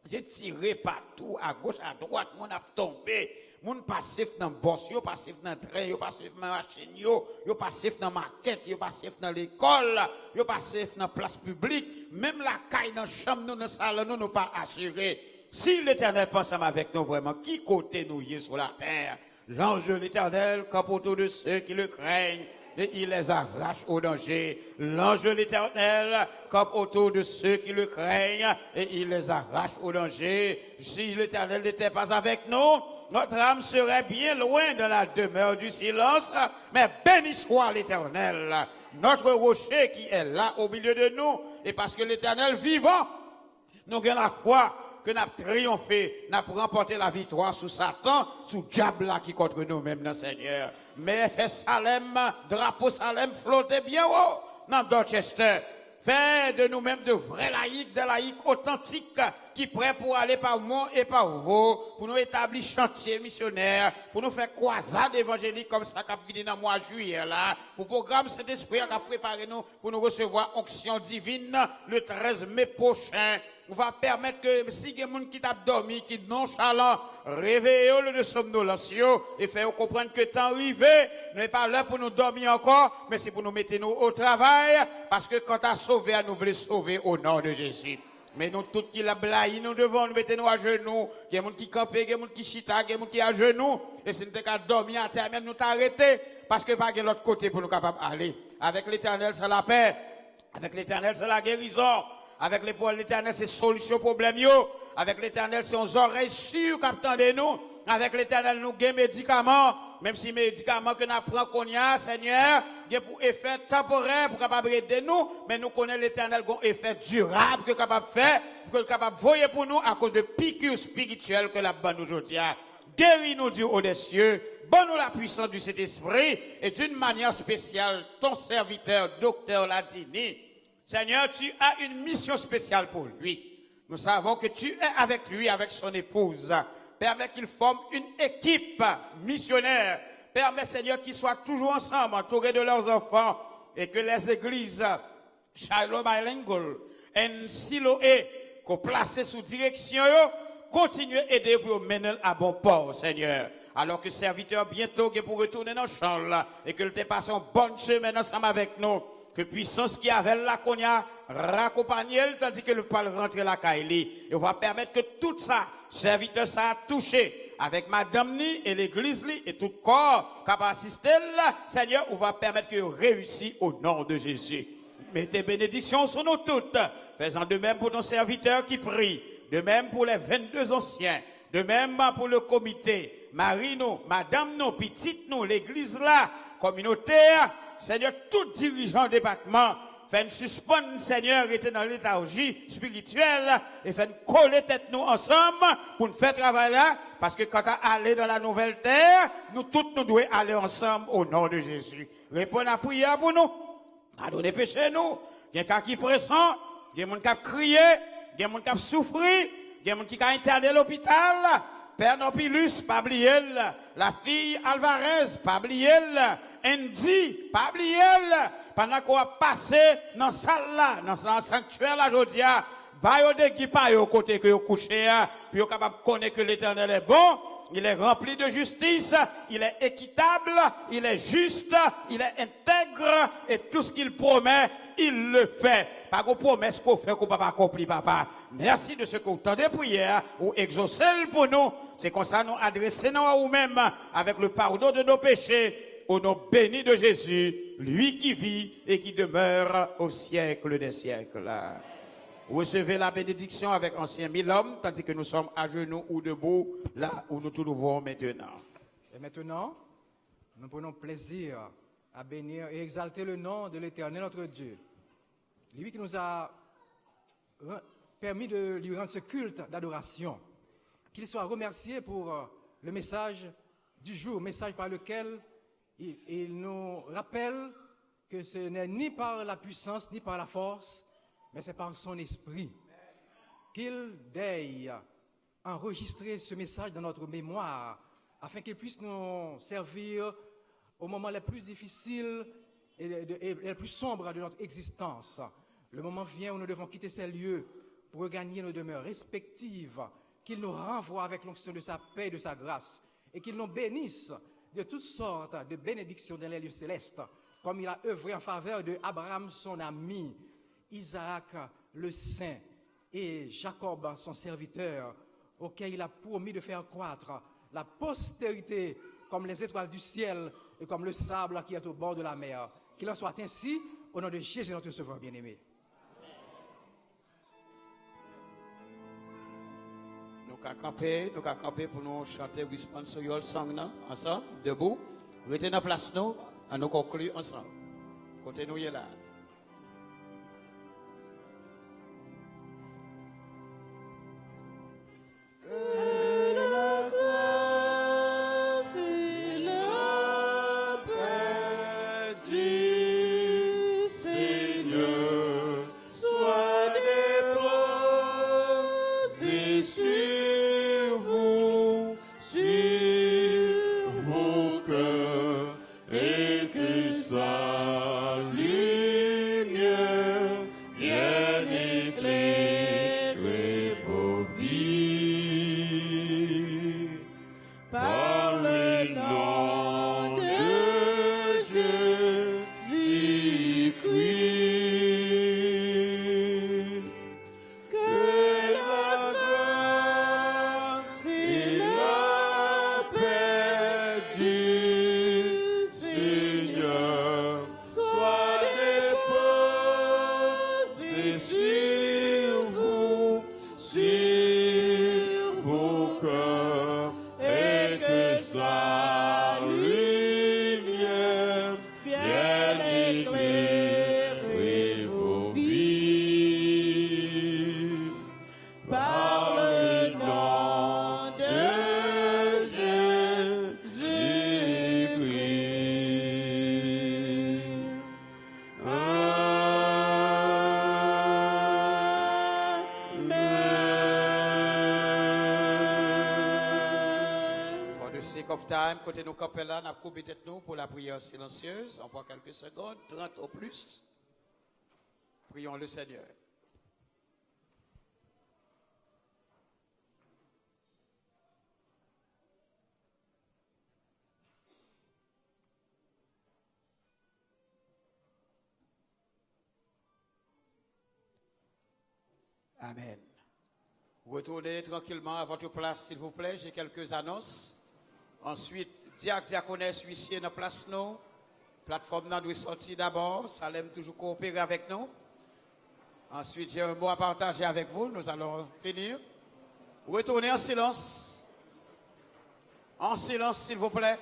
J'ai tiré partout, à gauche, à droite, mon a tombé. Mon passif dans le boss, yo passif dans le train, yo passif dans la machine, yo passif dans la market, yo passif dans l'école, yo passif dans la place publique. Même la caille dans la chambre, nous, dans la salle, nous pas assurés. Si l'Éternel pense avec nous vraiment, qui côté nous y est sur la terre? L'ange de l'Éternel campe autour de ceux qui le craignent. Et il les arrache au danger. L'ange de l'Éternel campe autour de ceux qui le craignent et il les arrache au danger. Si l'Éternel n'était pas avec nous, notre âme serait bien loin de la demeure du silence. Mais béni soit l'Éternel, notre rocher qui est là au milieu de nous. Et parce que l'Éternel vivant, nous avons la foi que nous avons triomphé, nous avons remporté la victoire sous Satan, sous diable qui contre nous-mêmes, dans Seigneur. Mais fait Salem, drapeau Salem flotter bien haut dans Dorchester. Fait de nous-mêmes de vrais laïcs, des laïcs authentiques qui prêts pour aller par moi et par vous, pour nous établir chantier missionnaire, pour nous faire croisade évangélique comme ça qu'a fini dans le mois de juillet là, pour programme cet esprit qui a préparé nous pour nous recevoir onction divine le 13 mai prochain. On va permettre que si il y a des gens qui t'a dormi, qui nonchalant, réveillez-le de somnolence et faire comprendre que temps arrivé n'est pas là pour nous dormir encore, mais c'est pour nous mettre nous au travail, parce que quand tu as sauvé, nous voulons sauver au nom de Jésus. Mais nous, tous qui la blague, nous devons nous mettre nous à genoux. Il y a des gens qui campent, il y a des gens qui chita, il y a des gens qui à genoux. Et si nous t'es dormir à terre, même nous t'arrêter, parce que pas de l'autre côté pour nous capables d'aller. Avec l'Éternel, c'est la paix. Avec l'Éternel, c'est la guérison. Avec l'Éternel, c'est solution problème yo. Avec l'Éternel, c'est aux oreilles sûres qu'attendez nous. Avec l'Éternel, nous avons médicaments. Même si médicaments que nous prenons qu'on y a, Seigneur, il y a pour effet temporaire pour capable aider nous, mais nous connaissons l'Éternel qui a un effet durable que capable faire, que capable voyer pour nous à cause de piqûres spirituelles que la bonne aujourd'hui a. Guéris-nous Dieu au des cieux, bonne-nous la puissance du Saint-Esprit et d'une manière spéciale, ton serviteur, Docteur Ladini. Seigneur, tu as une mission spéciale pour lui. Nous savons que tu es avec lui, avec son épouse. Permets qu'ils forment une équipe missionnaire. Permets, Seigneur, qu'ils soient toujours ensemble, entourés de leurs enfants, et que les églises Shiloh Bilingual et Siloé, qu'on place sous direction, continuent à aider pour mener à bon port, Seigneur. Alors que serviteur bientôt pour retourner dans le champ là, et que le dépasse une bonne semaine ensemble avec nous. Que puissance qui avait là qu'on a raccompagné, tandis que le parle rentrer la Kaili. Et on va permettre que tout ça, serviteur, ça a touché avec Madame Ni et l'église li et tout corps qui a assisté là. Seigneur, on va permettre que réussisse au nom de Jésus. Mettez bénédiction sur nous toutes. Faisant de même pour ton serviteur qui prie. de même pour les 22 anciens, de même pour le comité, Marie nous, madame nous, petite nous, l'église là, communautaire, Seigneur, tout dirigeant département, fait suspendre, Seigneur, était dans l'éthargie spirituelle et fait coller tête nous ensemble pour nous faire travail là, parce que quand on aller dans la nouvelle terre, nous tous nous devons aller ensemble au nom de Jésus. Répondre à la prière pour nous, pardonnez péché nous, il y a quelqu'un qui pressent, il y a des gens qui crient, il y a des gens qui souffrent, il y a des gens qui ont interné à l'hôpital. Père Nopilus, pas oublier, la fille Alvarez, pas oublier, Andy, pas oublier, pendant qu'on a passé dans la salle là, dans le sanctuaire là, je dis, bah, yo de qui pas au côté que yo couché, puis yo capable de connaître que l'Éternel est bon, il est rempli de justice, il est équitable, il est juste, il est intègre, et tout ce qu'il promet, il le fait. Pas de promesse qu'on fait qu'on ne peut pas accomplir, papa. Merci de ce que vous tendez prière ou exaucez pour nous. C'est comme ça nous adressons à vous-même avec le pardon de nos péchés au nom béni de Jésus, lui qui vit et qui demeure au siècle des siècles. Recevez la bénédiction avec ancien mille hommes, tandis que nous sommes à genoux ou debout, là où nous trouvons maintenant. Et maintenant, nous prenons plaisir à bénir et exalter le nom de l'Éternel notre Dieu. Lui qui nous a permis de lui rendre ce culte d'adoration. Qu'il soit remercié pour le message du jour, message par lequel il nous rappelle que ce n'est ni par la puissance ni par la force, mais c'est par son esprit. Qu'il daigne enregistrer ce message dans notre mémoire afin qu'il puisse nous servir au moment les plus difficiles et les plus sombres de notre existence. Le moment vient où nous devons quitter ces lieux pour regagner nos demeures respectives, qu'il nous renvoie avec l'onction de sa paix et de sa grâce, et qu'il nous bénisse de toutes sortes de bénédictions dans les lieux célestes, comme il a œuvré en faveur de Abraham, son ami, Isaac, le saint, et Jacob, son serviteur, auquel il a promis de faire croître la postérité comme les étoiles du ciel et comme le sable qui est au bord de la mer. Qu'il en soit ainsi, au nom de Jésus, notre Sauveur bien-aimé. Nous allons camper pour nous chanter Responsorial Song là, ensemble, debout. Restez dans la place nous, à nous conclure ensemble. Côté nous, là. Time, côté nos capellas, nous avons coupé tête nous pour la prière silencieuse. On prend quelques secondes, 30 au plus. Prions le Seigneur. Amen. Retournez tranquillement à votre place, s'il vous plaît. J'ai quelques annonces. Ensuite, diaconesse, huissier, dans place nous. Plateforme nous doit sortir d'abord. Salem toujours coopérer avec nous. Ensuite, j'ai un mot à partager avec vous. Nous allons finir. Retournez en silence. En silence, s'il vous plaît.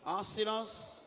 En silence.